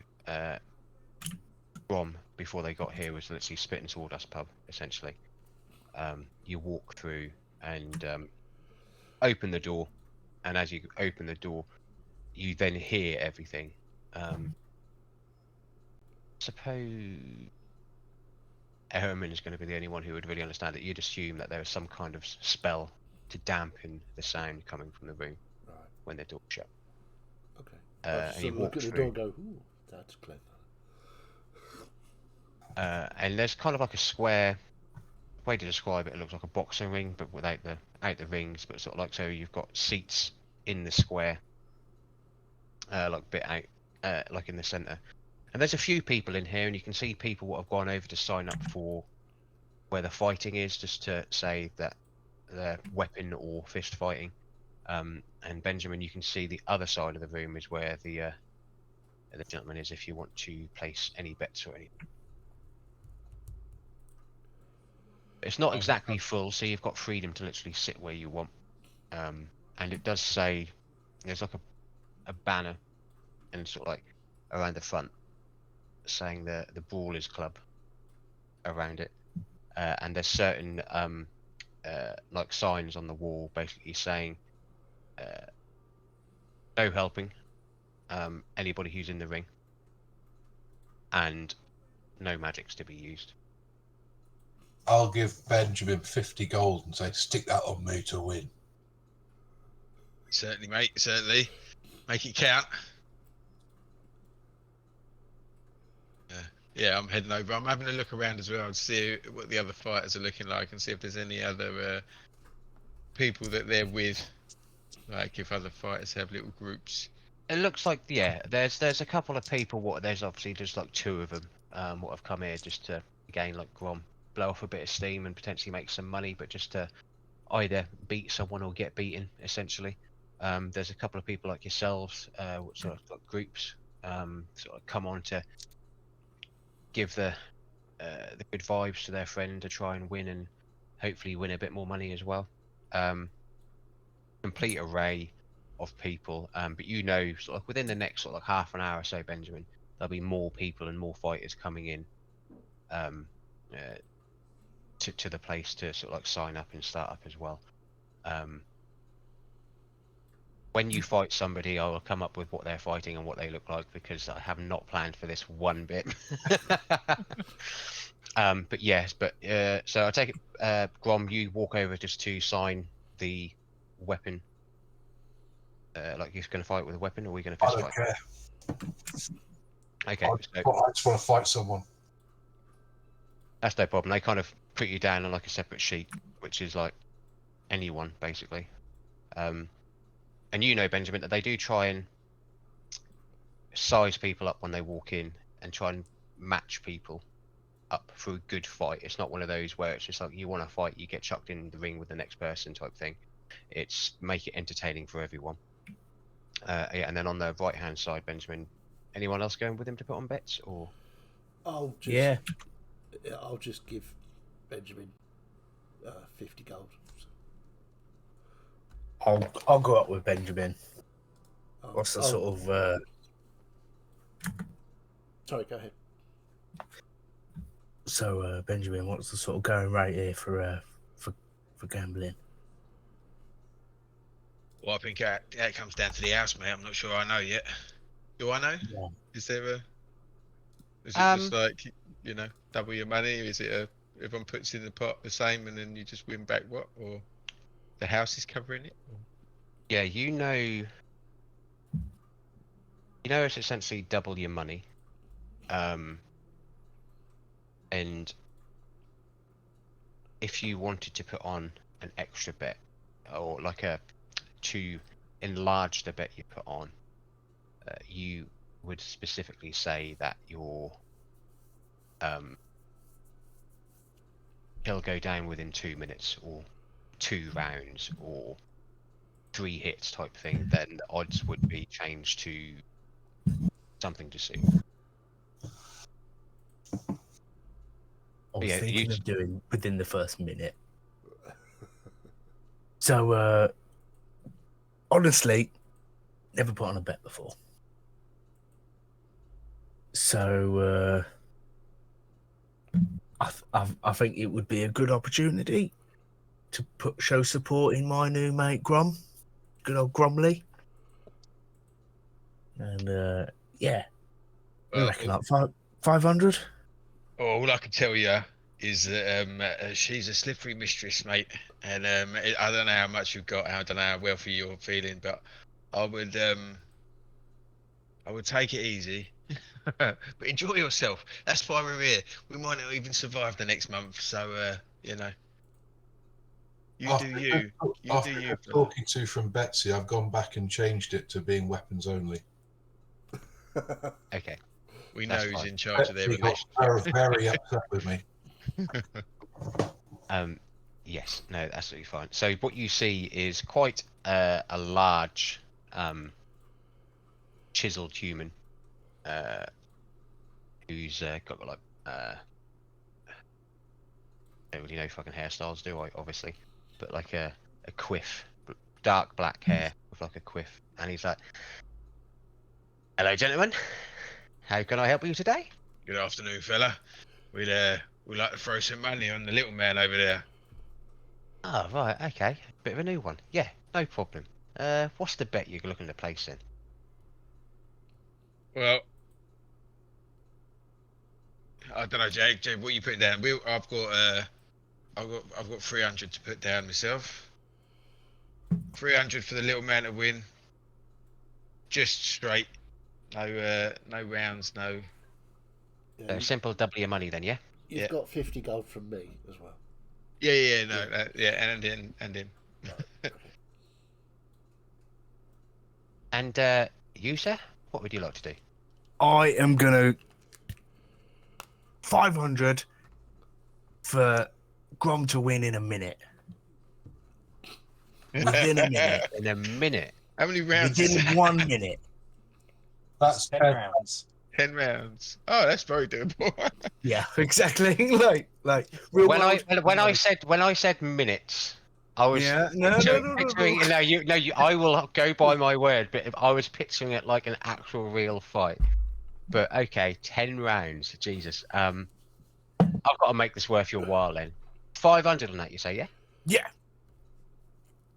S2: Rom before they got here was literally Spit and Sawdust pub, essentially. You walk through and open the door, and as you open the door, you then hear everything. Suppose Ehrman is going to be the only one who would really understand it. You'd assume that there is some kind of spell to dampen the sound coming from the room when the door's shut.
S1: Okay.
S2: And you walk
S1: look at the
S2: through,
S1: door and go, ooh, that's clever.
S2: and there's kind of like a square way to describe it. It looks like a boxing ring, but without the rings. But sort of like, so you've got seats in the square, like bit out, like in the center. And there's a few people in here, and you can see people what have gone over to sign up for where the fighting is, just to say that they're weapon or fist fighting. And Benjamin, you can see the other side of the room is where the gentleman is, if you want to place any bets or anything. It's not exactly full, so you've got freedom to literally sit where you want. And it does say there's like a banner and sort of like around the front saying the Brawlers Club around it. And there's certain like signs on the wall basically saying no helping anybody who's in the ring, and no magics to be used.
S3: I'll give Benjamin 50 gold and say, stick that on me to win.
S6: Certainly, mate. Certainly. Make it count. Yeah, I'm heading over. I'm having a look around as well to see what the other fighters are looking like and see if there's any other people that they're with. Like if other fighters have little groups.
S2: It looks like, yeah, there's a couple of people. There's obviously just like two of them what have come here just to, again, like Grom, blow off a bit of steam and potentially make some money, but just to either beat someone or get beaten, essentially. There's a couple of people like yourselves, sort of like groups, sort of come on to give the good vibes to their friend to try and win, and hopefully win a bit more money as well. Complete array of people, but you know, sort of within the next sort of like half an hour or so, Benjamin, there'll be more people and more fighters coming in to the place to sort of like sign up and start up as well. When you fight somebody, I will come up with what they're fighting and what they look like, because I have not planned for this one bit. But yes, so I take it, Grom, you walk over just to sign the weapon. Like you're going to fight with a weapon, or are we going to
S3: I
S2: fist
S3: don't
S2: fight?
S3: care.
S2: Okay,
S3: I just want to fight someone.
S2: that's no problem. They kind of put you down on like a separate sheet, which is like anyone basically. And you know, Benjamin, that they do try and size people up when they walk in and try and match people up for a good fight. It's not one of those where it's just like you want to fight, you get chucked in the ring with the next person type thing. It's make it entertaining for everyone. Yeah, and then on the right hand side, Benjamin, anyone else going with him to put on bets, or?
S1: I'll just give Benjamin 50 gold.
S4: I'll go up with Benjamin. What's the
S1: I'll-
S4: sort of
S1: Sorry, go ahead.
S4: Benjamin? What's the sort of going rate here for gambling?
S6: Well, I think that comes down to the house, mate. I'm not sure I know yet. Do I know?
S4: Yeah.
S6: Is there a? Is it just like double your money? Or is it everyone puts in the pot the same and then you just win back what? Or the house is covering it? Or...
S2: Yeah, you know it's essentially double your money. And if you wanted to put on an extra bet or to enlarge the bet you put on, you would specifically say that your he'll go down within 2 minutes or 2 rounds or 3 hits type thing, then the odds would be changed to something to see.
S4: I was
S2: Yeah,
S4: thinking of doing within the first minute. So, honestly, never put on a bet before. So, I think it would be a good opportunity to show support in my new mate Grom, good old Gromley, and yeah, I
S6: Well,
S4: reckon like 500.
S6: all I can tell you is that she's a slippery mistress, mate. And I don't know how much you've got. I don't know how wealthy you're feeling, but I would take it easy. But enjoy yourself. That's why we're here. We might not even survive the next month. So you do you. You
S3: After
S6: do you.
S3: good
S6: Fella.
S3: talking to from Betsy, I've gone back and changed it to being weapons only.
S2: Okay.
S6: We know
S2: That's
S6: who's
S2: fine.
S6: in charge of their
S3: Betsy got
S6: relationship.
S3: very upset with me.
S2: Yes, no, absolutely fine. So what you see is quite a large, chiseled human, who's got like don't really know fucking hairstyles, do I? Obviously, but like a quiff, dark black hair with like a quiff, and he's like, "Hello, gentlemen. How can I help you today?"
S6: Good afternoon, fella. We'd like to throw some money on the little man over there.
S2: Oh, right, okay. Bit of a new one. Yeah, no problem. What's the bet you're looking to place in?
S6: Well, I don't know, Jake. Jake, what you putting down? I've got 300 to put down myself. 300 for the little man to win. Just straight. No rounds. No.
S1: Yeah,
S2: So simple double your money then, yeah?
S1: you've
S6: yeah.
S1: got 50 gold from me as well.
S6: Yeah. No. And in.
S1: Right, okay.
S2: And you, sir? What would you like to do?
S4: I am gonna 500 for Grom to win in a minute. Within a minute.
S2: In a minute.
S6: How many rounds? is
S4: Within
S6: that?
S4: 1 minute.
S3: That's
S5: 10
S3: 10.
S5: rounds.
S6: 10 rounds. Oh, that's very doable.
S4: Yeah, exactly. like real
S2: When
S4: world.
S2: I said minutes, I was
S4: Yeah, no.
S2: picturing. No, I will go by my word, but if I was picturing it like an actual real fight. But okay, 10 rounds. Jesus. I've got to make this worth your while then. 500 on that, you say, yeah?
S4: Yeah.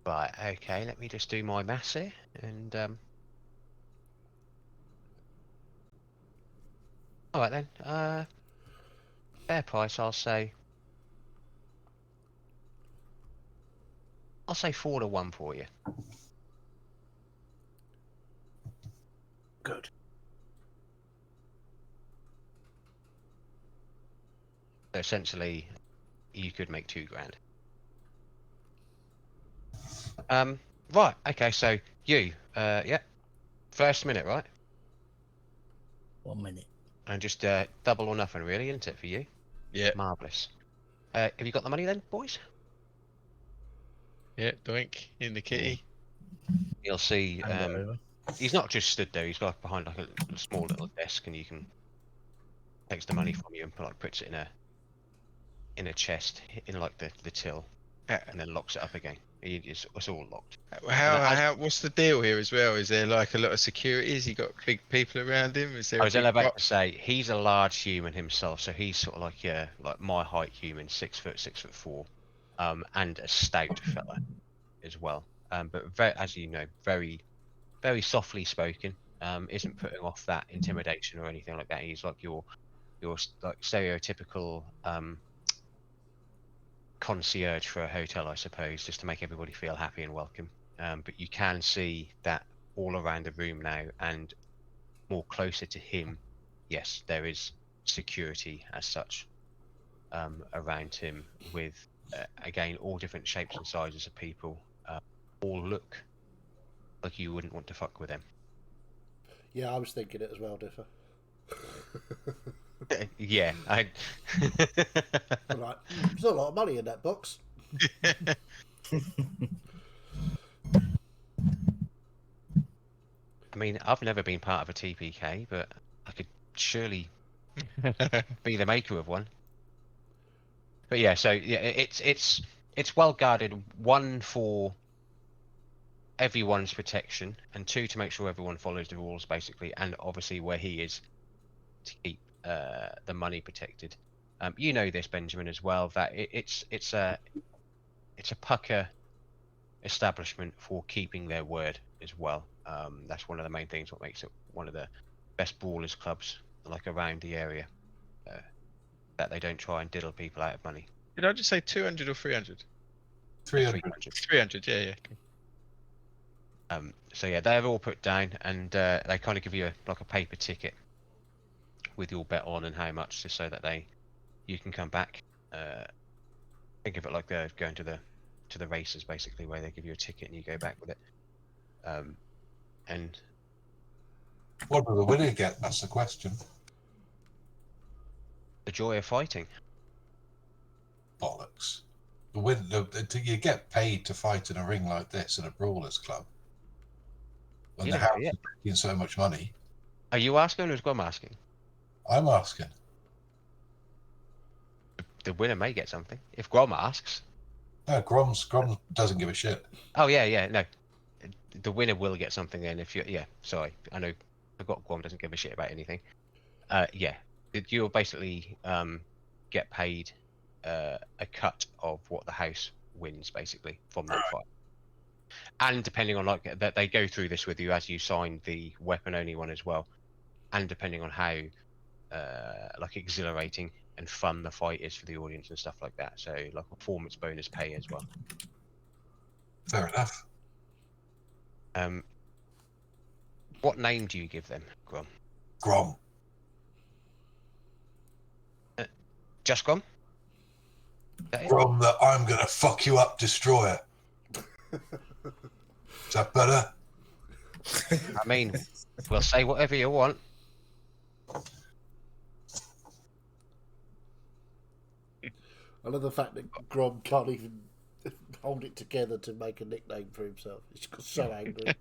S2: Right. Okay. Let me just do my maths here, and all right then. Fair price. I'll say 4-1 for you.
S4: Good.
S2: So essentially, you could make 2 grand. Right. Okay. So you, yeah, first minute, right?
S4: 1 minute.
S2: And just double or nothing, really, isn't it for you?
S6: Yeah.
S2: Marvelous. Have you got the money then, boys?
S6: Yeah, doink in the kitty.
S2: You'll see.
S4: Hand it over.
S2: He's not just stood there. He's got behind like a small little desk, and you can takes the money from you and puts it in a chest in like the till, and then locks it up again. It's all locked.
S7: What's the deal here as well? Is there like a lot of security? Has he got big people around him? Is there
S2: I
S7: a
S2: was
S7: big
S2: about
S7: box?
S2: to say he's a large human himself, so he's sort of like my height human, 6 foot, 6'4", and a stout fella as well. But as you know, very very softly spoken. Isn't putting off that intimidation or anything like that. He's like your like stereotypical concierge for a hotel, I suppose, just to make everybody feel happy and welcome. But you can see that all around the room now, and more closer to him, yes, there is security as such around him, with again all different shapes and sizes of people. All look like you wouldn't want to fuck with them.
S1: Yeah, I was thinking it as well, Differ.
S2: Yeah, I.
S1: I'm like, there's a lot of money in that box.
S2: I mean, I've never been part of a TPK, but I could surely be the maker of one. But yeah, so yeah, it's well guarded. One, for everyone's protection, and two, to make sure everyone follows the rules, basically, and obviously where he is, to keep the money protected. You know this, Benjamin, as well, that it's a pucker establishment for keeping their word as well. That's one of the main things, what makes it one of the best brawlers clubs like around the area. That they don't try and diddle people out of money.
S7: Did I just say 200 or 300?
S3: 300.
S7: 300, yeah.
S2: So yeah, they're all put down, and they kind of give you like a paper ticket with your bet on and how much, just so that you can come back. Think of it like they're going to the races, basically, where they give you a ticket and you go back with it. And
S3: What do the winner get? That's the question.
S2: the joy of fighting.
S3: Bollocks. You get paid to fight in a ring like this in a brawlers club. When the house is making so much money.
S2: Are you asking, or is Grom asking?
S3: I'm asking.
S2: The winner may get something if Grom asks.
S3: No, Grom doesn't give a shit.
S2: Oh yeah, no. The winner will get something then if you. Yeah, sorry, I know. I forgot Grom doesn't give a shit about anything. Yeah, you'll basically get paid a cut of what the house wins, basically, from that fight. And depending on that, they go through this with you as you sign the weapon only one as well, and depending on how like exhilarating and fun the fight is for the audience and stuff like that. So like performance bonus pay as well.
S3: Fair enough.
S2: What name do you give them, Grom?
S3: Grom.
S2: Just Grom?
S3: Grom, that I'm gonna fuck you up, destroyer. Is that better?
S2: I mean, we'll say whatever you want.
S1: I love the fact that Grom can't even hold it together to make a nickname for himself. He's got so angry.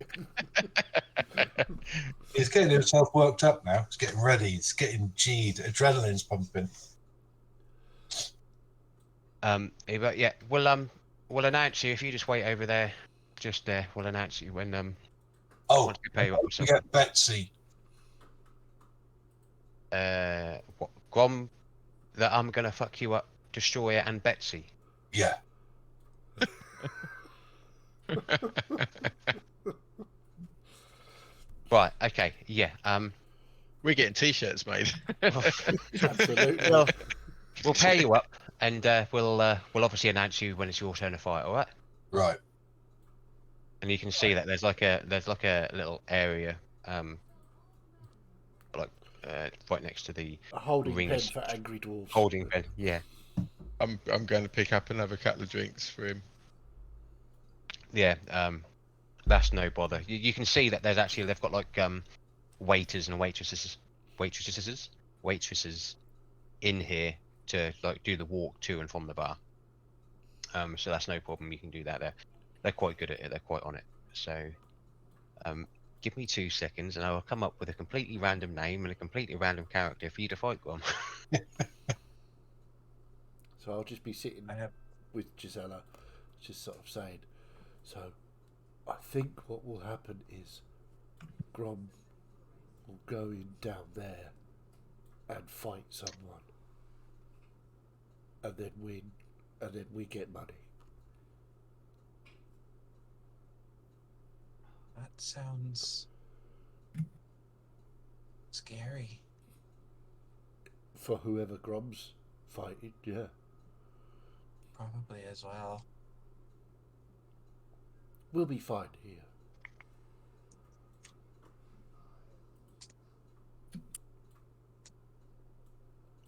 S3: He's getting himself worked up now. He's getting ready. He's getting G'd. Adrenaline's pumping.
S2: But yeah, we'll announce you if you just wait over there, just there. We'll announce you when once we pay you up or
S3: we
S2: something.
S3: get Betsy.
S2: What, Grom? That I'm gonna fuck you up, Destroyer, and Betsy.
S3: Yeah.
S2: Right. Okay. Yeah.
S7: We're getting t-shirts made.
S1: Absolutely.
S2: Well, we'll pay you up, and we'll obviously announce you when it's your turn to fight. All right.
S3: Right.
S2: And you can see that there's like a little area, right next to the
S1: A holding pen
S2: rings.
S1: for angry dwarves.
S2: Holding pen. Yeah.
S7: I'm going to pick up another couple of drinks for him.
S2: Yeah. That's no bother. You can see that they've got like waiters and waitresses in here to like do the walk to and from the bar. So that's no problem. You can do that. They're quite good at it. They're quite on it. So, give me 2 seconds, and I will come up with a completely random name and a completely random character for you to fight, Grom.
S1: So I'll just be sitting with Gisela, just sort of saying, So I think what will happen is Grom will go in down there and fight someone and then win, and then we get money.
S5: That sounds scary.
S1: For whoever Grom's fighting, yeah.
S5: Probably as well.
S1: We'll be fine here.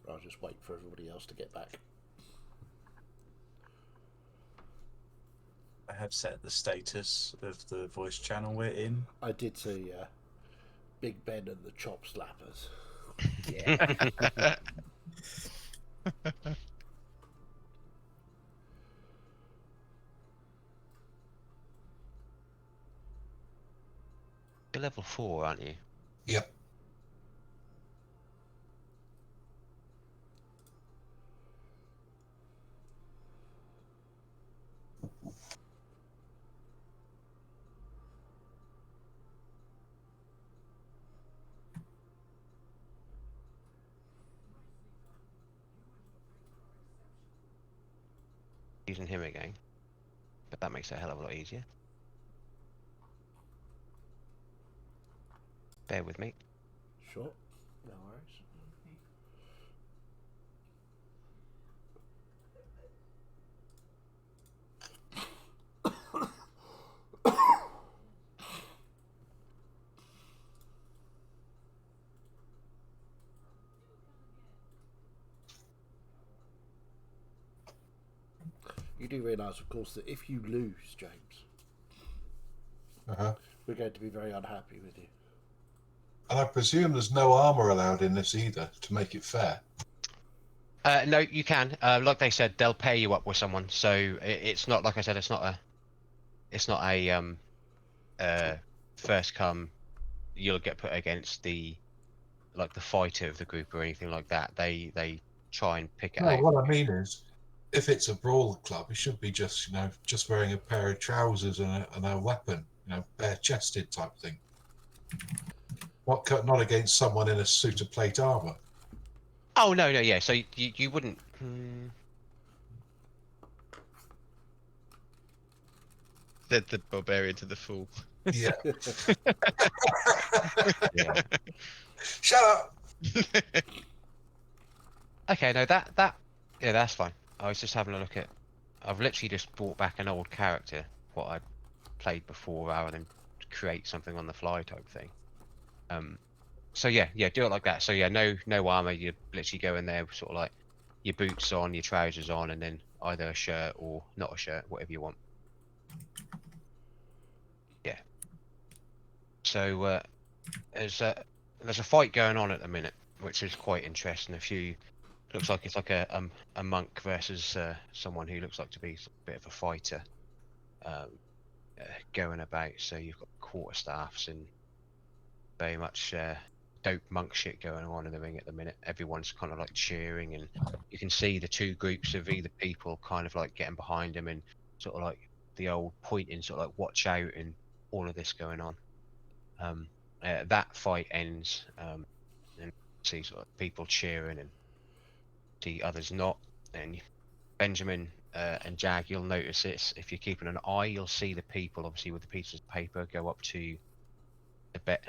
S1: I'll just wait for everybody else to get back.
S5: I have set the status of the voice channel we're in.
S1: I did see Big Ben and the Chop Slappers.
S4: Yeah.
S2: You're level 4, aren't you?
S3: Yep.
S2: Using him again. But that makes it a hell of a lot easier. Bear with me.
S1: Sure, no worries. You do realise, of course, that if you lose, James,
S3: Uh-huh.
S1: we're going to be very unhappy with you.
S3: And I presume there's no armor allowed in this either, to make it fair.
S2: No, you can. Like they said, they'll pair you up with someone. So it's not, like I said, it's not a first come. You'll get put against the fighter of the group or anything like that. They try and pick it
S3: No,
S2: out.
S3: what I mean is, if it's a brawl club, it should be just just wearing a pair of trousers and a weapon, bare chested type thing. Not against someone in a suit of plate armor.
S2: Oh no, yeah. So you wouldn't.
S7: Said the barbarian to the fool.
S3: Yeah.
S2: Yeah.
S3: Shut up.
S2: Okay, no, yeah, that's fine. I was just having a look at. I've literally just brought back an old character, what I played before, rather than create something on the fly type thing. So yeah, do it like that. So yeah, no armor. You literally go in there, sort of like your boots on, your trousers on, and then either a shirt or not a shirt, whatever you want. Yeah. So there's a fight going on at the minute, which is quite interesting. Looks like it's like a monk versus someone who looks like to be a bit of a fighter, going about. So you've got quarterstaffs and very much dope monk shit going on in the ring at the minute. Everyone's kind of like cheering, and you can see the two groups of either people kind of like getting behind him and sort of like the old pointing, sort of like watch out, and all of this going on. That fight ends, and you see sort of people cheering and see others not. And Benjamin and Jag, you'll notice this. If you're keeping an eye, you'll see the people, obviously, with the pieces of paper go up to the bet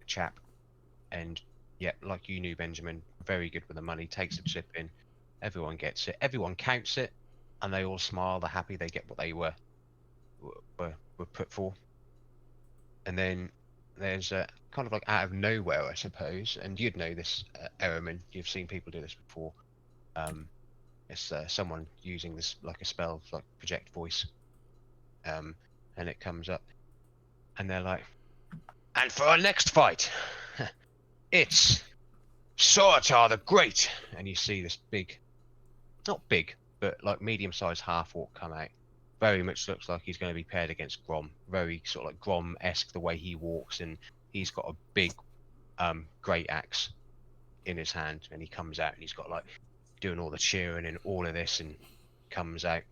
S2: chap, and yeah, like you knew, Benjamin, very good with the money, takes a chip in, everyone gets it, everyone counts it, and they all smile. They're happy they get what they were put for. And then there's kind of like out of nowhere, I suppose, and you'd know this, Ehrman, you've seen people do this before. It's someone using this like a spell, like project voice, and it comes up, and they're like, and for our next fight, it's Sortar the Great. And you see this big, not big, but like medium-sized half-orc come out. Very much looks like he's going to be paired against Grom. Very sort of like Grom-esque the way he walks, and he's got a big great axe in his hand, and he comes out and he's got like doing all the cheering and all of this, and comes out.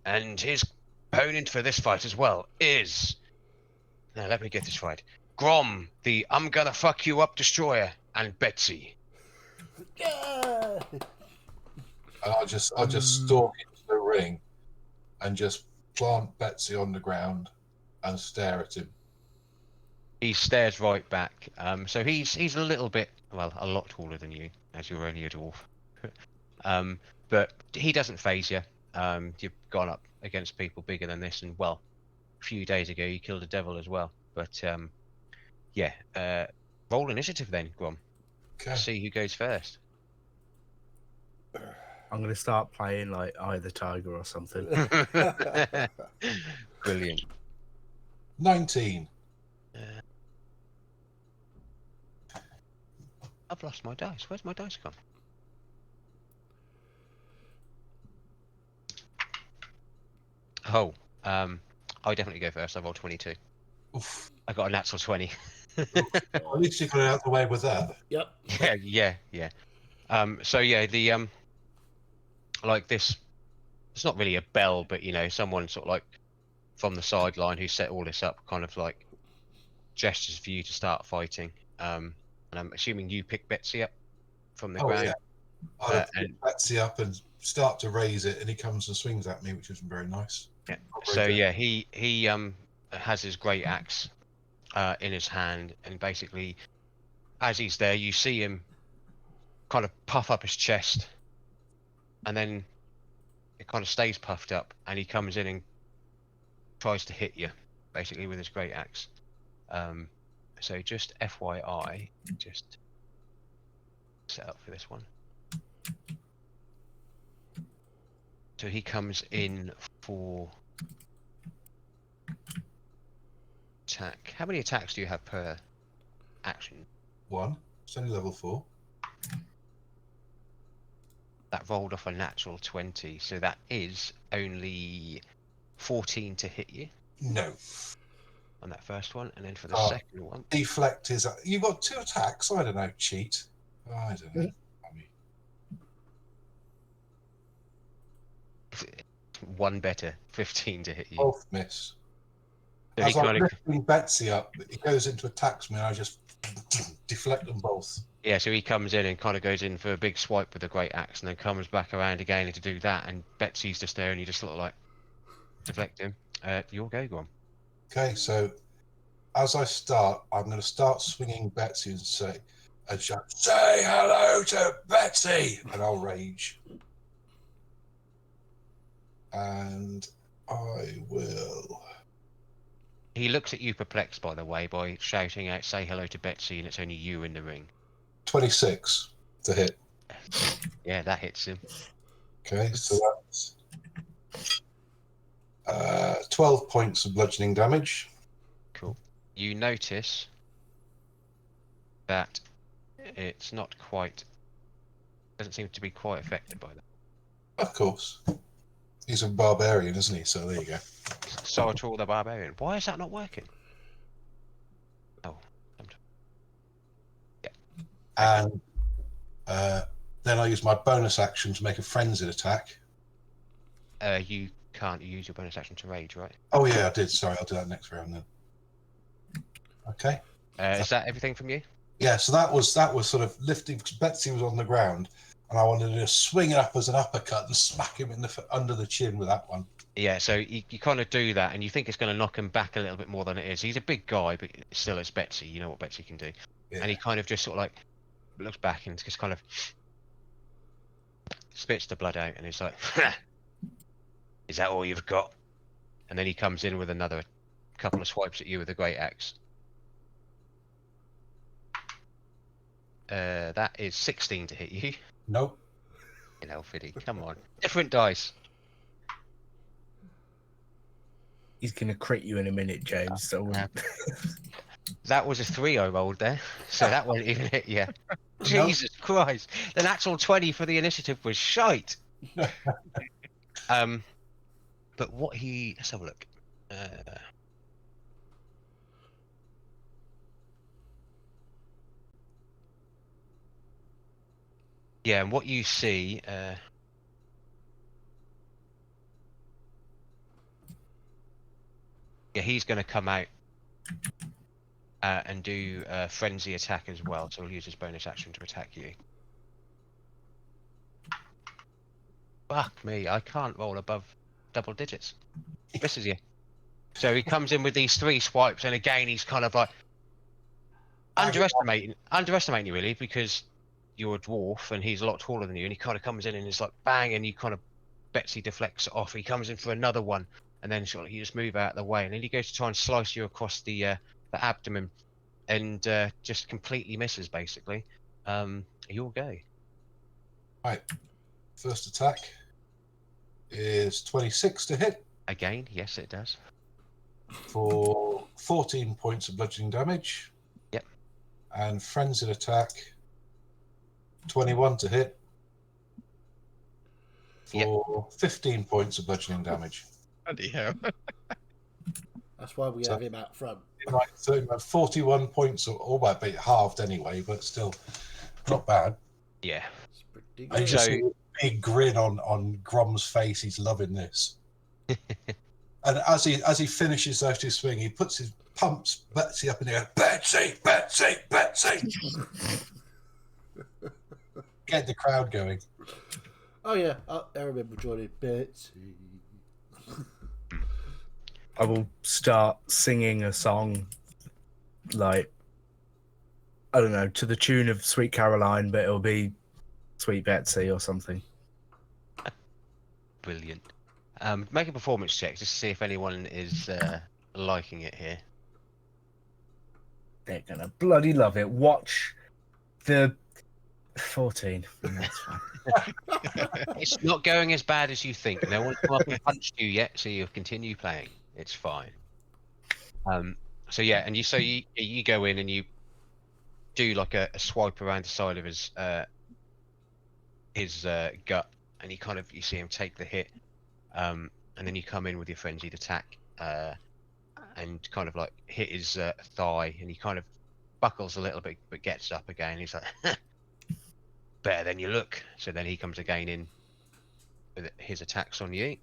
S2: And his opponent for this fight as well is... Now, let me get this right. Grom, the I'm gonna fuck you up destroyer, and Betsy.
S1: Yeah.
S3: And I just stalk into the ring and just plant Betsy on the ground and stare at him.
S2: He stares right back. So he's a little bit, well, a lot taller than you, as you're only a dwarf. But he doesn't phase you. You've gone up against people bigger than this, and well, a few days ago you killed a devil as well. But yeah, roll initiative then, Grom.
S3: Okay.
S2: See who goes first.
S4: I'm going to start playing like Eye the Tiger or something.
S2: Brilliant.
S3: 19.
S2: I've lost my dice. Where's my dice gone? Oh, I definitely go first. I rolled 22.
S3: Oof.
S2: I got a natural 20.
S3: At least you got out of the way with that.
S1: Yep.
S2: Yeah. So yeah, the like this, it's not really a bell, but you know, someone sort of like from the sideline who set all this up kind of like gestures for you to start fighting. And I'm assuming you pick Betsy up from the ground.
S3: Yeah. I'll
S2: and
S3: pick Betsy up and start to raise it, and he comes and swings at me, which isn't very nice.
S2: yeah. So yeah, he has his great axe in his hand, and basically as he's there, you see him kind of puff up his chest, and then it kind of stays puffed up, and he comes in and tries to hit you, basically with his great axe. So just FYI, just set up for this one. So he comes in for attack. How many attacks do you have per action?
S3: 1. It's only level 4.
S2: That rolled off a natural 20, so that is only 14 to hit you
S3: No.
S2: on that first one, and then for the second one,
S3: Deflect is. You've got 2 attacks. I don't know. Cheat. I don't know. I mean,
S2: one better, 15 to hit you.
S3: both miss.
S2: So he
S3: As I'm
S2: kind of,
S3: lifting Betsy up, it goes into attacks me, and I just deflect them both.
S2: yeah, so he comes in and kind of goes in for a big swipe with the great axe, and then comes back around again to do that, and Betsy's just there, and you just sort of like deflect him. Your go, go on.
S3: Okay, so as I start, I'm going to start swinging Betsy and say hello to Betsy, and I'll rage. And I will.
S2: He looks at you perplexed, by the way, by shouting out, say hello to Betsy, and it's only you in the ring.
S3: 26 to hit.
S2: Yeah, that hits him.
S3: Okay, so that's 12 points of bludgeoning damage.
S2: Cool. You notice that it's not quite, doesn't seem to be quite affected by that.
S3: Of course. He's a barbarian, isn't he? So there you go.
S2: Sarator the Barbarian. Why is that not working? Oh. Yeah.
S3: And then I use my bonus action to make a frenzied attack.
S2: You can't use your bonus action to rage, right?
S3: Oh yeah, I did. Sorry, I'll do that next round then. Okay.
S2: Is that everything from you?
S3: Yeah, so that was sort of lifting. Betsy was on the ground, and I wanted to just swing it up as an uppercut and smack him in the under the chin with that one.
S2: Yeah, so you kind of do that, and you think it's going to knock him back a little bit more than it is. He's a big guy, but still, it's Betsy. You know what Betsy can do.
S3: Yeah.
S2: And he kind of just sort of like looks back and just kind of spits the blood out, and he's like, "Is that all you've got?" And then he comes in with another couple of swipes at you with a great axe. That is 16 to hit you.
S3: Nope.
S2: You know, Fiddy, come on. Different dice.
S4: He's going to crit you in a minute, James. So
S2: That was a 3 I rolled there, so that won't even hit you. Jesus Christ. The natural 20 for the initiative was shite. But what he... Let's have a look. Yeah, and what you see... Yeah, he's going to come out and do a frenzy attack as well. So he'll use his bonus action to attack you. Fuck me, I can't roll above double digits. Misses you. So he comes in with these 3 swipes, and again he's kind of like underestimating you really, because you're a dwarf and he's a lot taller than you, and he kind of comes in and is like bang, and you kind of Betsy deflects it off. He comes in for another one, and then sort of you just move out of the way, and then he goes to try and slice you across the abdomen, and just completely misses basically. You'll go.
S3: Right. First attack is 26 to hit
S2: Again, yes it does.
S3: for 14 points of bludgeoning damage.
S2: Yep.
S3: And frenzied attack 21 to hit for 15 points of bludgeoning damage.
S7: Bloody hell.
S1: That's why we
S3: So-
S1: have him out front.
S3: Right, so 41 points, or might be halved anyway, but still not bad.
S2: Yeah.
S1: It's pretty
S3: I
S1: good.
S3: just
S2: So-
S3: see a big grin on Grom's face. He's loving this. And as he finishes out his swing, he pumps Betsy up in the air. Betsy, Betsy, Betsy. Get the crowd going.
S1: Oh yeah, I remember joining Betsy.
S4: I will start singing a song, like, I don't know, to the tune of Sweet Caroline, but it'll be Sweet Betsy or something.
S2: Brilliant. Make a performance check just to see if anyone is liking it here.
S4: They're gonna bloody love it. Watch the 14. That's fine.
S2: It's not going as bad as you think. No one's come up and punched you yet, so you'll continue playing. It's fine. So yeah, and you go in and you do like a swipe around the side of his gut, and you see him take the hit, and then you come in with your frenzied attack, and kind of like hit his thigh, and he kind of buckles a little bit but gets up again. He's like, better than you look. So then he comes again in with his attacks on you.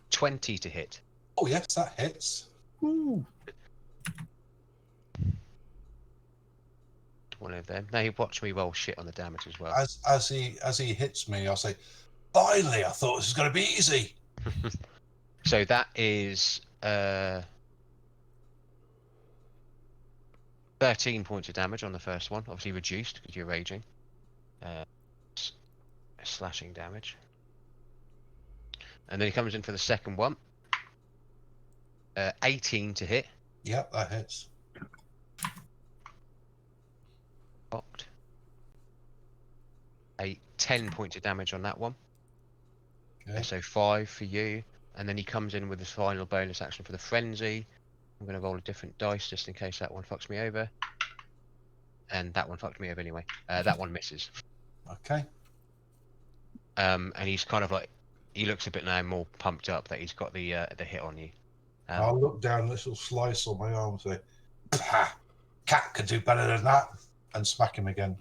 S2: 20 to hit.
S3: Oh yes, that hits.
S4: Ooh.
S2: One of them. Now you watch me roll shit on the damage as well.
S3: As he hits me, I'll say, "Finally, I thought this was going to be easy."
S2: So that is 13 points of damage on the first one, obviously reduced because you're raging. Slashing damage. And then he comes in for the second one. 18 to hit.
S3: Yep, that hits.
S2: Blocked. 10 points of damage on that one.
S3: Okay.
S2: So 5 for you. And then he comes in with his final bonus action for the frenzy. I'm going to roll a different dice just in case that one fucks me over. And that one fucked me over anyway. That one misses.
S3: Okay.
S2: And he's kind of like, he looks a bit now more pumped up that he's got the hit on you.
S3: I'll look down this little slice on my arm and say, "Ha! Cat could do better than that," and smack him again.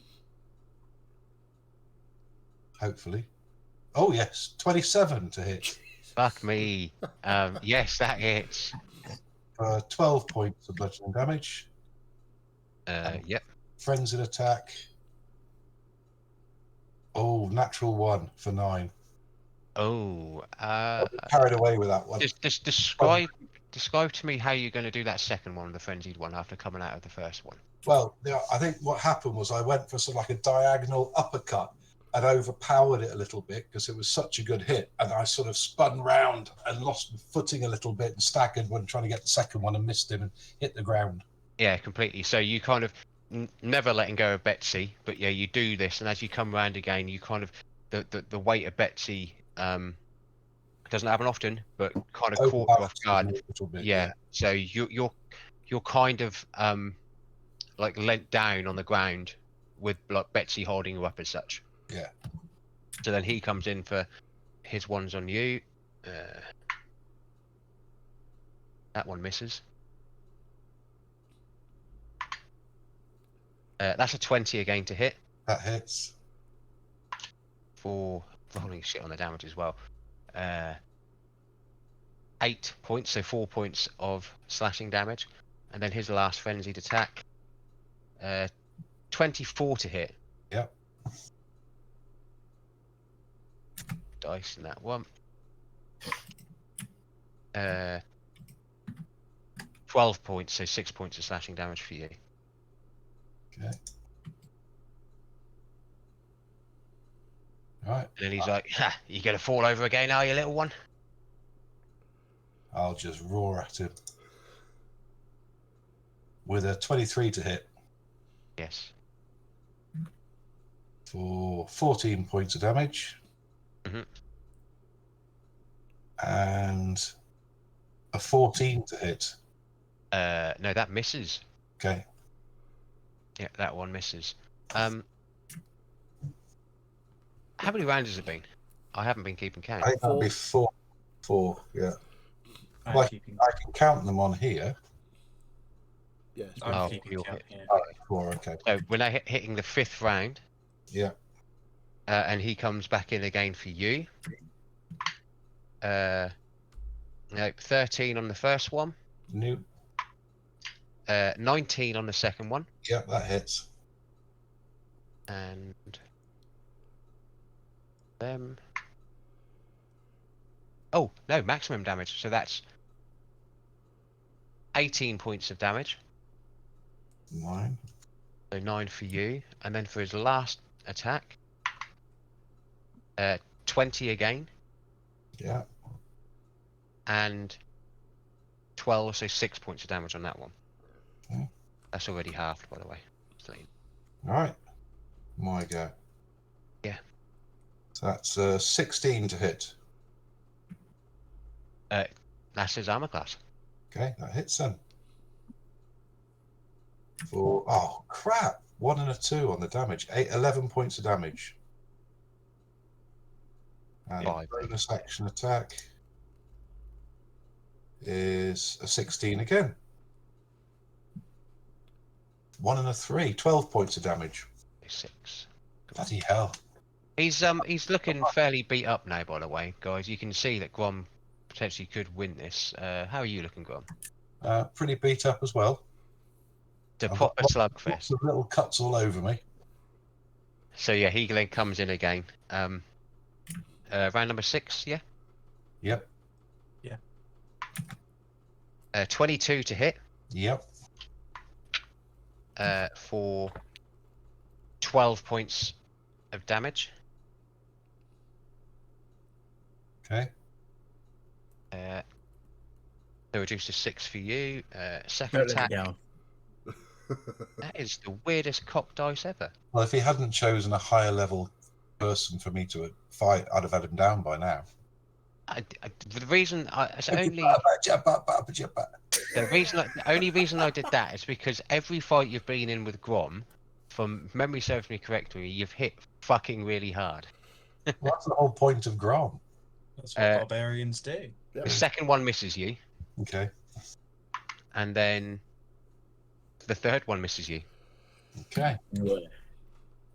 S3: Hopefully. Oh yes, 27 to hit.
S2: Fuck me. Yes, that hits.
S3: 12 points of bludgeoning damage.
S2: Yep.
S3: Frenzied attack. Oh, natural 1 for 9.
S2: Oh.
S3: Carried away with that one.
S2: Just describe to me how you're going to do that second one, the frenzied one, after coming out of the first one.
S3: Well, I think what happened was I went for sort of like a diagonal uppercut and overpowered it a little bit because it was such a good hit. And I sort of spun round and lost my footing a little bit and staggered when trying to get the second one and missed him and hit the ground.
S2: Yeah, completely. So you kind of never letting go of Betsy, but yeah, you do this, and as you come round again, you kind of the weight of Betsy doesn't happen often, but kind of caught you off guard.
S3: A little bit,
S2: Yeah. So you're kind of like leant down on the ground with like Betsy holding you up as such.
S3: Yeah.
S2: So then he comes in for his ones on you. That one misses. That's a 20 again to hit
S3: That hits.
S2: for rolling shit on the damage as well. 8 points, so 4 points of slashing damage, and then his last frenzied attack, 24 to hit.
S3: Yep.
S2: Dice in that one. 12 points, so 6 points of slashing damage for you.
S3: Okay. Right.
S2: And then he's like, "Ha, you gonna fall over again, are you, little one?"
S3: I'll just roar at him with a 23 to hit
S2: Yes.
S3: for 14 points of damage.
S2: Mhm.
S3: And a 14 to hit.
S2: No, that misses.
S3: Okay.
S2: Yeah, that one misses. How many rounds has it been? I haven't been keeping count.
S3: I think that'll be four. Four, yeah.
S5: I'm
S3: Well,
S5: keeping.
S3: I can count them on here.
S1: Yes.
S5: I'm
S2: Oh,
S5: keeping
S2: you'll
S5: count
S2: hit.
S5: here.
S3: Oh, 4, okay.
S2: So we're now hitting the 5th round,
S3: Yeah.
S2: and he comes back in again for you. No, 13 on the first one,
S3: New.
S2: 19 on the second one,
S3: Yeah, that hits.
S2: and them. Oh no, maximum damage. So that's 18 points of damage.
S3: 9.
S2: So 9 for you, and then for his last attack, 20 again,
S3: Yeah.
S2: and 12, so 6 points of damage on that one.
S3: Okay.
S2: That's already halved, by the way. So,
S3: All right. My go.
S2: Yeah.
S3: So that's 16 to hit.
S2: that's his armor class.
S3: Okay, that hits then. For oh crap! 1 and a 2 on the damage. 11 points of damage. And
S2: 5.
S3: bonus action attack is a 16 again. 1 and a 3. 12 points of damage.
S2: 6.
S3: Bloody hell!
S2: He's looking fairly beat up now, by the way, guys. You can see that Grom potentially could win this. How are you looking, Grom?
S3: Pretty beat up as well.
S2: The
S3: I've got
S2: proper
S3: lots
S2: slugfest.
S3: of little cuts all over me.
S2: So yeah, he then comes in again. Round number 6, yeah.
S3: Yep.
S2: 22 to hit.
S3: Yep.
S2: For 12 points of damage.
S3: Okay.
S2: So reduced to 6 for you. Second
S4: Don't let
S2: attack.
S4: me down.
S2: That is the weirdest cock dice ever.
S3: Well, if he hadn't chosen a higher level person for me to fight, I'd have had him down by now.
S2: The reason it's only the only reason I did that is because every fight you've been in with Grom, from memory serves me correctly, you've hit fucking really hard.
S3: Well, that's the whole point of Grom.
S5: That's what barbarians do.
S2: The second one misses you,
S3: Okay.
S2: and then the third one misses you.
S3: Okay.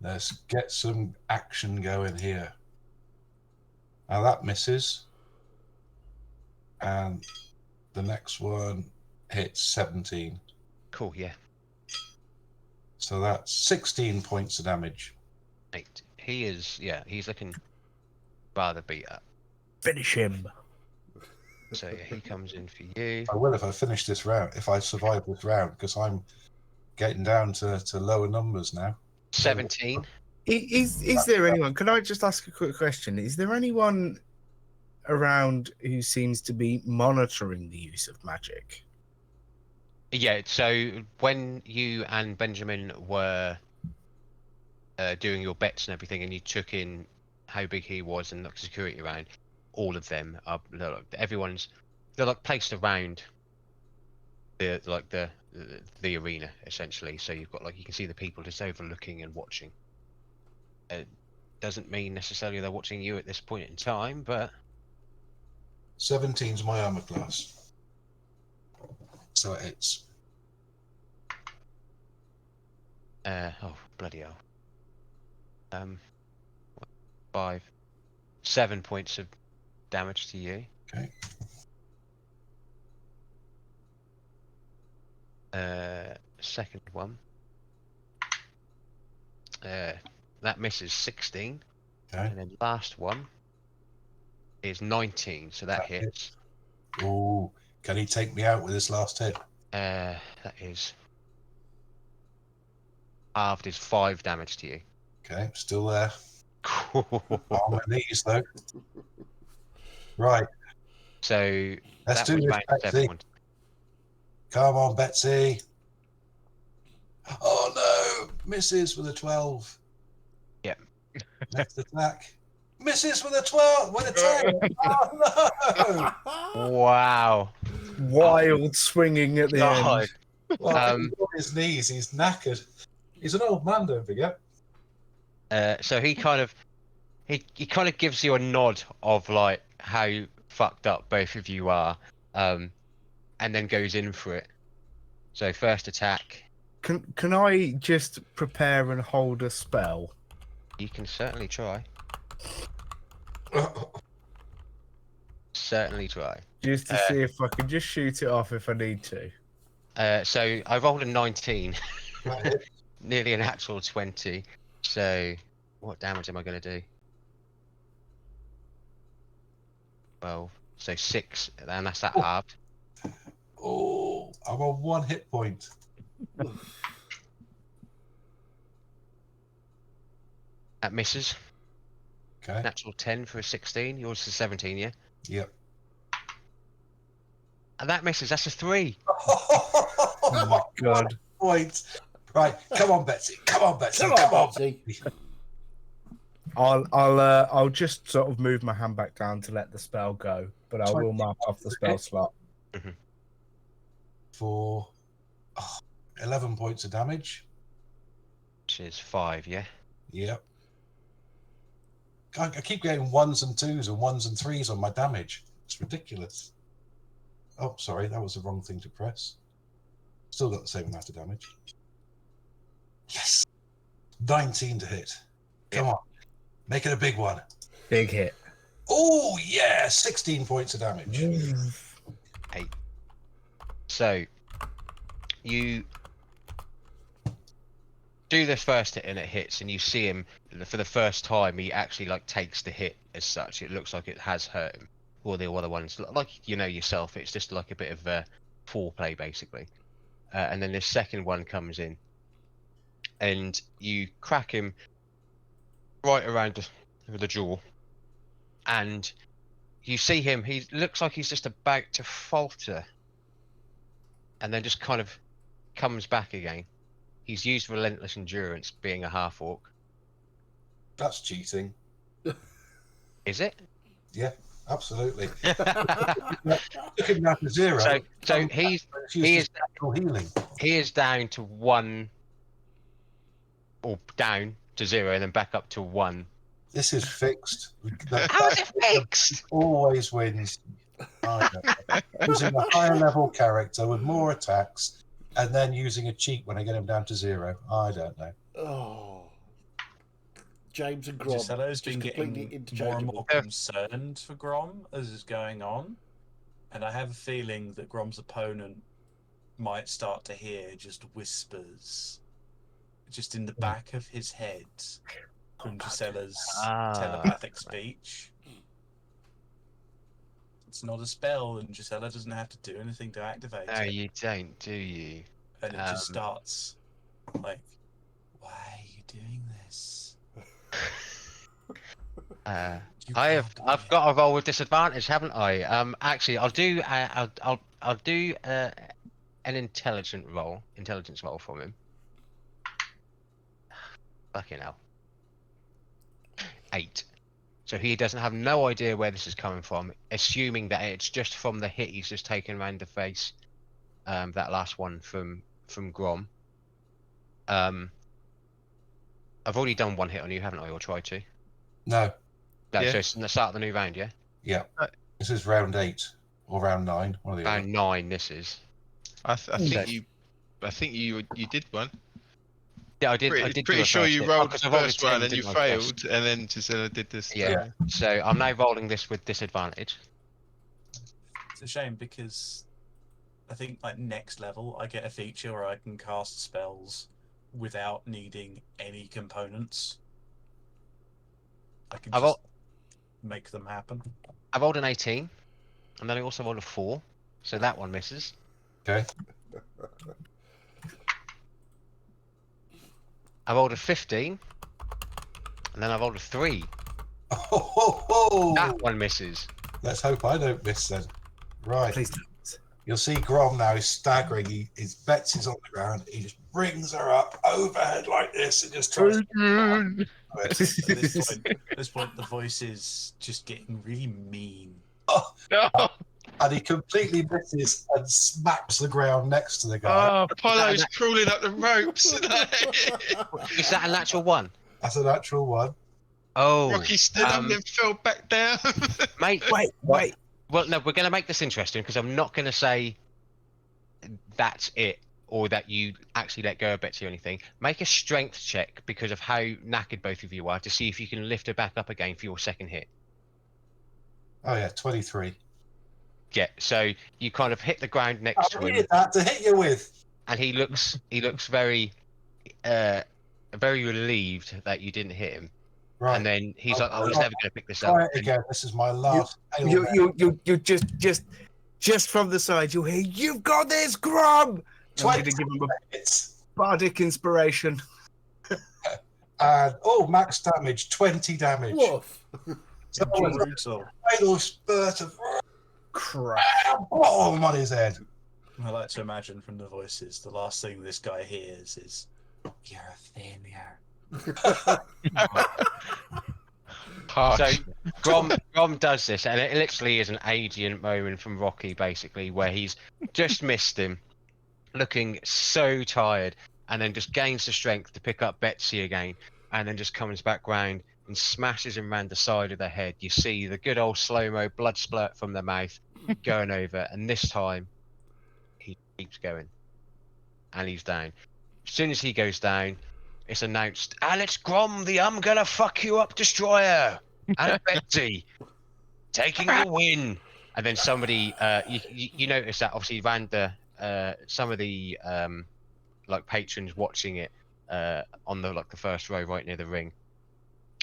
S3: Let's get some action going here. Now that misses. And the next one hits 17.
S2: Cool, yeah.
S3: So that's 16 points of damage.
S2: Mate, he's looking rather beat up.
S4: Finish him.
S2: So yeah, he comes in for you.
S3: I will if I finish this round, if I survive this round, because I'm getting down to lower numbers now.
S2: 17.
S4: Is there anyone? Can I just ask a quick question? Is there anyone around who seems to be monitoring the use of magic?
S2: Yeah, so when you and Benjamin were doing your bets and everything, and you took in how big he was and knocked security around, all of them are they're like placed around the arena essentially. So you've got you can see the people just overlooking and watching. It doesn't mean necessarily they're watching you at this point in time, but
S3: 17's my armor class. So it's
S2: oh bloody hell. 7 points of damage to you.
S3: okay.
S2: second one. That misses 16.
S3: Okay.
S2: And then last one is 19, so that hits.
S3: Oh, can he take me out with this last hit?
S2: That is halved is 5 damage to you.
S3: Okay, still there. On my knees though. Right.
S2: So
S3: Let's
S2: that
S3: do
S2: was
S3: this,
S2: round
S3: Betsy.
S2: 7 one.
S3: Come on, Betsy. Oh no! Misses with a 12.
S2: Yep.
S3: Next attack. Misses with a 12. With a 10. Oh no!
S2: Wow.
S4: Wild swinging at the
S2: God.
S4: end.
S3: Well, he's on his knees. He's knackered. He's an old man, don't forget.
S2: So he kind of gives you a nod of like how fucked up both of you are, and then goes in for it. So first attack.
S4: Can I just prepare and hold a spell?
S2: You can certainly try. Certainly try.
S4: Just to see if I can just shoot it off if I need to.
S2: So I rolled a 19, nearly an actual 20. So what damage am I going to do? 12. So 6, and that's that halved.
S3: Oh, I'm on 1 hit point.
S2: That misses.
S3: Okay.
S2: Natural 10 for a 16. Yours is 17, yeah?
S3: Yep.
S2: And that misses. That's a 3.
S4: Oh my god.
S3: Point. Right, come on, Betsy. Come on, Betsy.
S1: Come on, Betsy.
S4: I'll just sort of move my hand back down to let the spell go, but I will mark off the spell slot.
S3: For 11 points of damage.
S2: Which is 5, yeah?
S3: Yep. I keep getting 1s and 2s and 1s and 3s on my damage. It's ridiculous. Oh, sorry, that was the wrong thing to press. Still got the same amount of damage. Yes! 19 to hit. Come on. Make it a big one.
S4: Big hit.
S3: Oh, yeah! 16 points of damage.
S2: 8. So, you do the first hit and it hits, and you see him for the first time. He actually like takes the hit as such. It looks like it has hurt him. All the other ones, like you know yourself, it's just like a bit of foreplay basically. And then the second one comes in, and you crack him right around the jaw, and you see him. He looks like he's just about to falter, and then just kind of comes back again. He's used relentless endurance, being a half orc.
S3: That's cheating.
S2: Is it?
S3: Yeah, absolutely. Took him down to 0.
S2: So he is
S3: healing.
S2: He is down to 1, or down to 0, and then back up to 1.
S3: This is fixed.
S2: How is it fixed?
S3: Always wins. Using a higher level character with more attacks, and then using a cheat when I get him down to 0. I don't know.
S1: Oh. James and Grom.
S5: Gisello's been
S1: just completely
S5: getting more and more concerned for Grom as is going on. And I have a feeling that Grom's opponent might start to hear just whispers just in the back of his head from Gisella's telepathic speech. It's not a spell, and Gisela doesn't have to do anything to activate
S2: No,
S5: it.
S2: you don't, do you?
S5: And it just starts like, why are you doing this?
S2: I've got to roll with disadvantage, haven't I? Actually, I'll do an intelligence roll from him. Fucking hell. 8. So he doesn't have no idea where this is coming from, assuming that it's just from the hit he's just taken around the face. That last one from Grom. I've already done 1 hit on you, haven't I, or tried to?
S3: No.
S2: No,
S7: Yeah.
S2: so it's the start of the new round, yeah?
S3: Yeah. This is round 8 or round 9. One of the
S2: Round 9, this is.
S7: I think you did one.
S2: Yeah, I did. I did do
S7: Pretty
S2: a
S7: sure
S2: first
S7: you
S2: hit.
S7: rolled
S2: because
S7: the
S2: I've rolled a
S7: first one
S2: 10,
S7: and you
S2: didn't I, first?
S7: failed, and then Gisela did this.
S2: Yeah. So I'm now rolling this with disadvantage.
S5: It's a shame because I think like next level, I get a feature where I can cast spells without needing any components. I can
S2: I've
S5: just make them happen.
S2: I rolled an 18, and then I also rolled a 4, so that one misses.
S3: Okay.
S2: I rolled a 15, and then I rolled a 3.
S3: Oh,
S2: That one misses.
S3: let's hope I don't miss then. Right.
S4: Please don't.
S3: You'll see Grom now is staggering. His Betsy's on the ground. He just brings her up overhead like this and just tries to
S5: At this point, the voice is just getting really mean.
S7: No.
S3: and he completely misses and smacks the ground next to the guy.
S7: Oh, Apollo's crawling up the ropes.
S2: Is that a natural 1?
S3: That's a natural one.
S2: Oh,
S7: Rocky stood up and then fell back down.
S2: mate.
S4: Wait.
S2: Well, no, we're going to make this interesting because I'm not going to say that's it or that you actually let go of Betsy or anything. Make a strength check because of how knackered both of you are to see if you can lift her back up again for your second hit.
S3: Oh yeah, 23.
S2: Yeah, so you kind of hit the ground next to
S3: I
S2: him,
S3: needed that to hit you with.
S2: and he looks very, very relieved that you didn't hit him.
S3: Right.
S2: And then he's like, "Oh, he's never going to pick this
S3: Try
S2: up."
S3: it again. This is my last.
S4: You just from the side, you'll hear, "You've got this, Grom!" I'm going to give him a
S3: It's
S4: bardic inspiration.
S3: and max damage, 20 damage.
S1: Woof.
S3: So it was
S5: Brutal.
S3: a little spurt of
S4: Crap.
S3: bomb on his head.
S5: I like to imagine from the voices, the last thing this guy hears is, "You're a failure."
S7: Harsh.
S2: So Grom does this, and it literally is an Adrian moment from Rocky, basically, where he's just missed him, looking so tired, and then just gains the strength to pick up Betsy again, and then just comes back round and smashes him round the side of the head. You see the good old slow-mo blood splurt from the mouth going over, and this time he keeps going, and he's down. As soon as he goes down, it's announced, Alex Grom, the I'm gonna fuck you up destroyer, and Betsy taking the win. And then somebody, you notice that obviously Randa, some of the like patrons watching it on the first row right near the ring,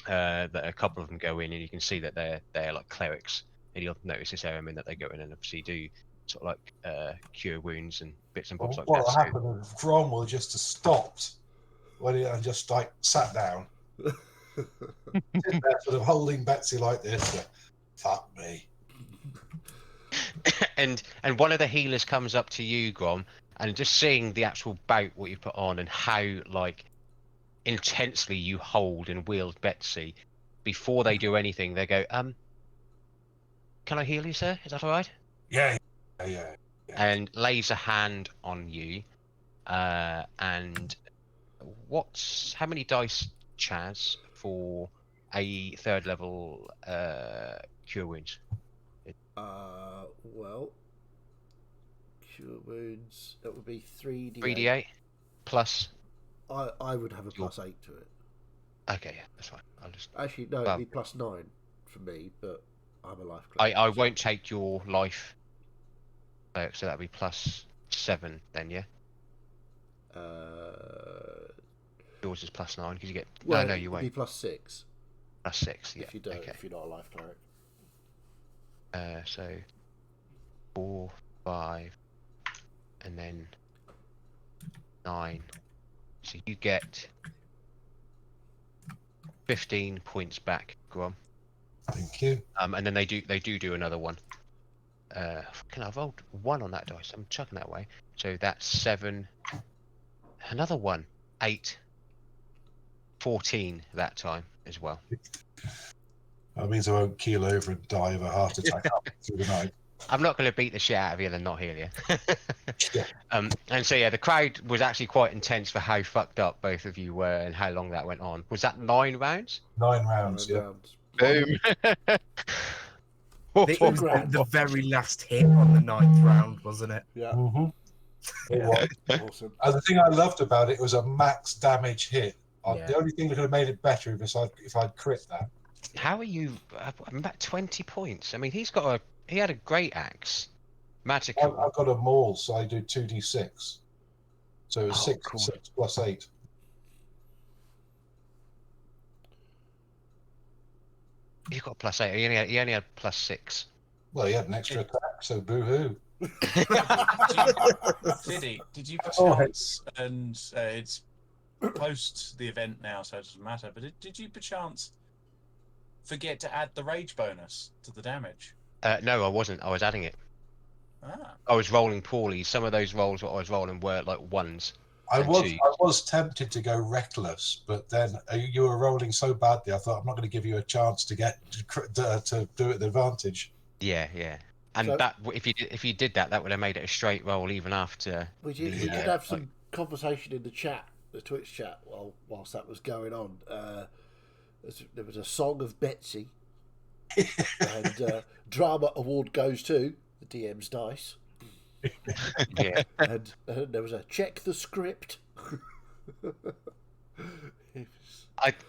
S2: that a couple of them go in, and you can see that they're like clerics, and you'll notice this airman that they go in and obviously do sort of like cure wounds and bits and bobs like
S3: What
S2: that.
S3: happened if Cromwell just stopped when he just like sat down, sitting there sort of holding Betsy like this. Fuck me.
S2: and one of the healers comes up to you, Grom, and just seeing the actual bout what you put on and how like intensely you hold and wield Betsy, before they do anything, they go, can I heal you, sir? Is that all right?
S3: Yeah.
S2: And lays a hand on you, and how many dice, Chaz, for a 3rd level cure wounds?
S1: Well, cure wounds, that would be 3d8.
S2: 3d8 plus.
S1: I would have a +8 to it.
S2: Okay, yeah, that's fine. I'll just.
S1: Actually, no,
S2: Well,
S1: it'd be +9 for me, but I'm a life cleric.
S2: I won't take your life. So that'd be +7 then, yeah. Yours is +9 because you get.
S1: Well,
S2: no, you
S1: it'd
S2: won't.
S1: be +6
S2: +6, yeah.
S1: if you don't.
S2: Okay.
S1: If you're not a life cleric.
S2: So 4, 5, and then 9. So you get 15 points back, Grom.
S3: Thank you.
S2: And then they do another one. I've rolled 1 on that dice. I'm chucking that away. So that's 7. Another 1, 8, 14 that time as well.
S3: That means I won't keel over and die of a heart attack up through the night.
S2: I'm not going to beat the shit out of you and not heal you.
S3: Yeah.
S2: And so yeah, the crowd was actually quite intense for how fucked up both of you were and how long that went on. Was that 9 rounds?
S3: 9 rounds, yeah.
S1: Rounds.
S7: Boom.
S4: It was the very last hit on the 9th round, wasn't it?
S1: Yeah.
S3: Mm-hmm. It was.
S1: Awesome.
S3: And the thing I loved about it was a max damage hit.
S4: Yeah.
S3: The only thing that could have made it better if I'd crit that.
S2: How are you? I'm about 20 points. I mean, he had a great axe. Magical.
S3: I've got a maul, so I do 2d6. So it's
S2: Oh,
S3: 6
S2: cool.
S3: 6 plus 8.
S2: You got +8. He only had +6.
S3: Well, he had an extra attack, so boo-hoo.
S5: Did you
S3: Oh, hey.
S5: perchance, and it's post the event now, so it doesn't matter, but did you perchance forget to add the rage bonus to the damage?
S2: No, I wasn't. I was adding it.
S5: Ah.
S2: I was rolling poorly. Some of those rolls what I was rolling were like ones.
S3: I
S2: and
S3: was
S2: twos.
S3: I was tempted to go reckless, but then you were rolling so badly. I thought I'm not going to give you a chance to get to do it with advantage.
S2: Yeah, yeah. And
S1: So-
S2: that if you did that, that would have made it a straight roll even after.
S1: We did have some conversation in the chat, the Twitch chat, whilst that was going on. There was a song of Betsy, and drama award goes to the DM's dice.
S2: Yeah.
S1: And there was a check the script.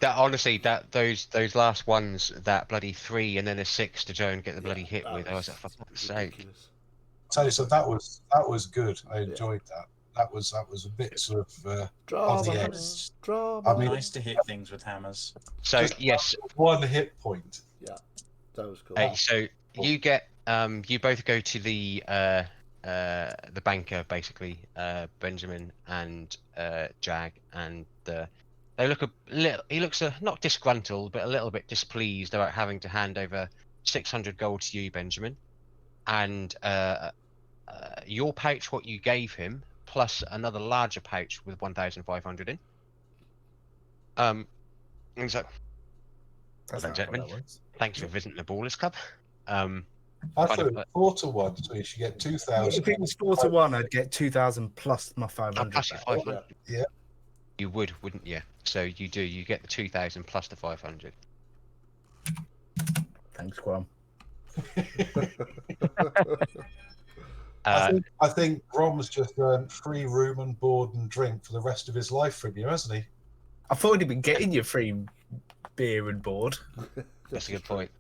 S2: Honestly, those last ones, that bloody 3 and then a 6 to Joan get the bloody hit with. I was like, for fuck's sake.
S3: Tell you, so that was good. I enjoyed that. That was a bit sort of on the
S1: Drama,
S3: edge.
S1: drama.
S3: I mean,
S5: Nice to hit things with hammers.
S2: So
S3: Just
S2: yes,
S3: 1 hit point.
S1: Yeah, that was cool.
S2: so you get you both go to the banker basically, Benjamin and Jag, and they look a little. He looks not disgruntled, but a little bit displeased about having to hand over 600 gold to you, Benjamin, and your pouch, what you gave him, plus another larger pouch with 1,500 in. And so,
S4: That's
S2: Hello,
S4: not how
S2: gentlemen.
S4: that works.
S2: thanks for visiting the Ballers Club.
S3: I
S2: Kind
S3: thought
S2: of,
S3: it was 4 to 1, so you should get 2,000.
S4: If it was 4 to 1, I'd get 2,000 plus my 500.
S2: plus your
S4: back.
S2: 500.
S3: Yeah.
S2: You would, wouldn't you? So you do. You get the 2,000 plus the 500.
S4: Thanks, Quam.
S3: I think Brom's just earned free room and board and drink for the rest of his life from you, hasn't he?
S4: I thought he'd been getting you free beer and board.
S2: That's a good point.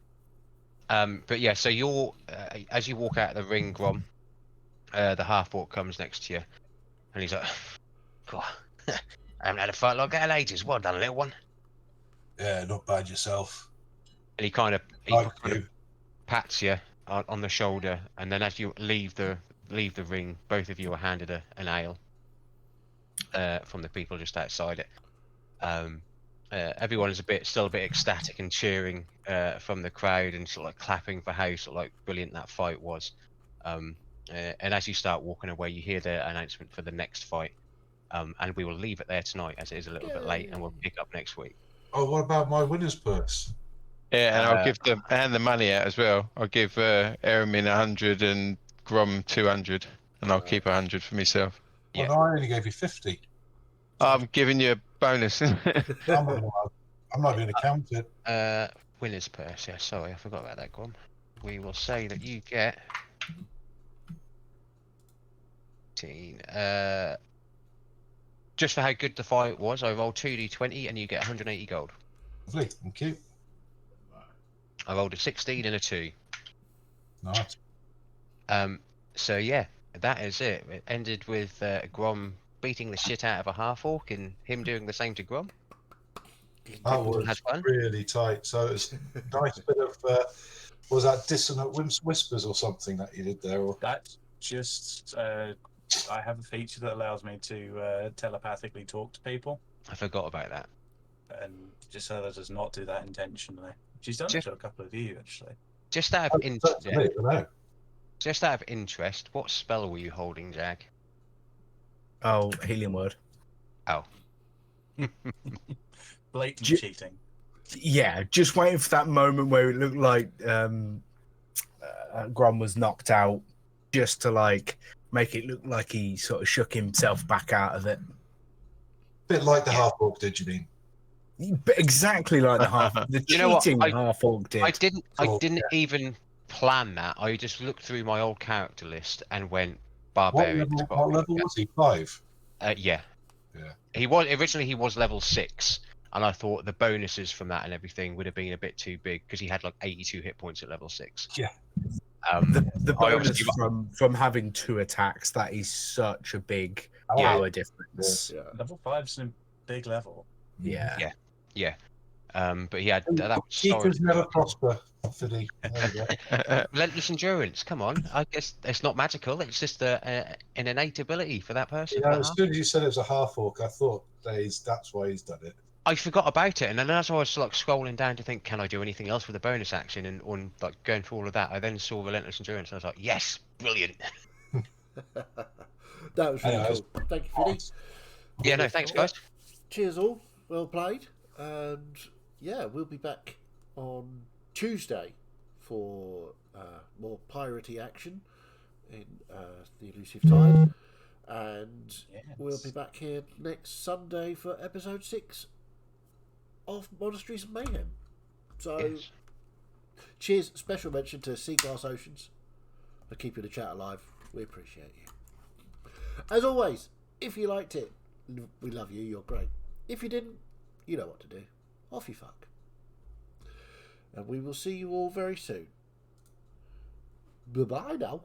S2: But yeah, so you're as you walk out of the ring, Grom, the half-orc comes next to you, and he's like, "God, I haven't had a fight like that in ages. Well done, little one."
S3: Yeah, not bad yourself.
S2: And he kind of
S3: Like you.
S2: pats you on the shoulder, and then as you leave the ring, both of you are handed an ale from the people just outside it. Everyone is still a bit ecstatic and cheering from the crowd and sort of like clapping for how sort of like brilliant that fight was. And as you start walking away, you hear the announcement for the next fight. And we will leave it there tonight as it is a little bit late, and we'll pick up next week.
S3: Oh, what about my winner's purse?
S7: Yeah, and I'll give them and the money out as well. I'll give Eramin 100 and Grom 200, and I'll keep 100 for myself.
S2: Yeah.
S3: Well, no, I only gave you 50.
S7: I'm giving you a bonus.
S3: I'm not going to count it.
S2: Winner's purse. Yeah, sorry, I forgot about that, Grom. We will say that you get 15. Just for how good the fight was, I rolled 2d20 and you get 180 gold.
S3: Lovely, thank you.
S2: I rolled a 16 and a 2.
S3: Nice.
S2: So yeah, that is it. It ended with Grom beating the shit out of a half-orc and him doing the same to Grom.
S3: That was
S2: Had fun.
S3: really tight. So it's a nice bit of, was that dissonant whispers or something that you did there? Or...
S5: That's just, I have a feature that allows me to telepathically talk to people,
S2: I forgot about that.
S5: and just so that does not do that intentionally. She's done it to a couple of you, actually.
S2: Just out of
S3: That's me, I know.
S2: just out of interest, what spell were you holding, Jag?
S4: Oh, healing word.
S2: Oh,
S5: Blatant
S4: Ju-
S5: cheating.
S4: Yeah, just waiting for that moment where it looked like Grom was knocked out, just to like make it look like he sort of shook himself back out of it.
S3: Bit like the half-orc did, you mean?
S4: But exactly like the
S2: You know what?
S4: cheating half-orc did.
S2: I didn't
S3: Cool,
S2: even plan that. I just looked through my old character list and went
S3: What
S2: barbarian.
S3: level was he? 5?
S2: Yeah.
S3: Yeah.
S2: He was level 6, and I thought the bonuses from that and everything would have been a bit too big because he had like 82 hit points at level 6.
S3: Yeah.
S4: The
S2: I
S4: bonus
S2: obviously-
S4: from having 2 attacks, that is such a big
S3: Oh,
S4: power difference.
S1: Yeah.
S5: Level 5's a big level.
S4: Yeah.
S2: Yeah. But he had that was
S3: Seekers
S2: solid.
S3: never prosper, Fiddy. There you go.
S2: Relentless endurance. Come on, I guess it's not magical. It's just an innate ability for that person.
S3: You know, as soon as you said it was a half orc, I thought that's why he's done it.
S2: I forgot about it, and then as I was like scrolling down to think, can I do anything else with a bonus action, and on like going through all of that, I then saw relentless endurance, and I was like, yes, brilliant.
S1: That was really
S3: Anyways.
S1: cool. Thank you, Fiddy.
S2: Yeah, no, thanks, guys.
S1: Cheers all. Well played. And yeah, we'll be back on Tuesday for more piratey action in the Elusive Tide. And we'll be back here next Sunday for episode 6 of Monasteries and Mayhem. So,
S2: Yes.
S1: cheers. Special mention to Seaglass Oceans for keeping the chat alive. We appreciate you. As always, if you liked it, we love you. You're great. If you didn't, you know what to do. Off you fuck. And we will see you all very soon. Bye-bye now.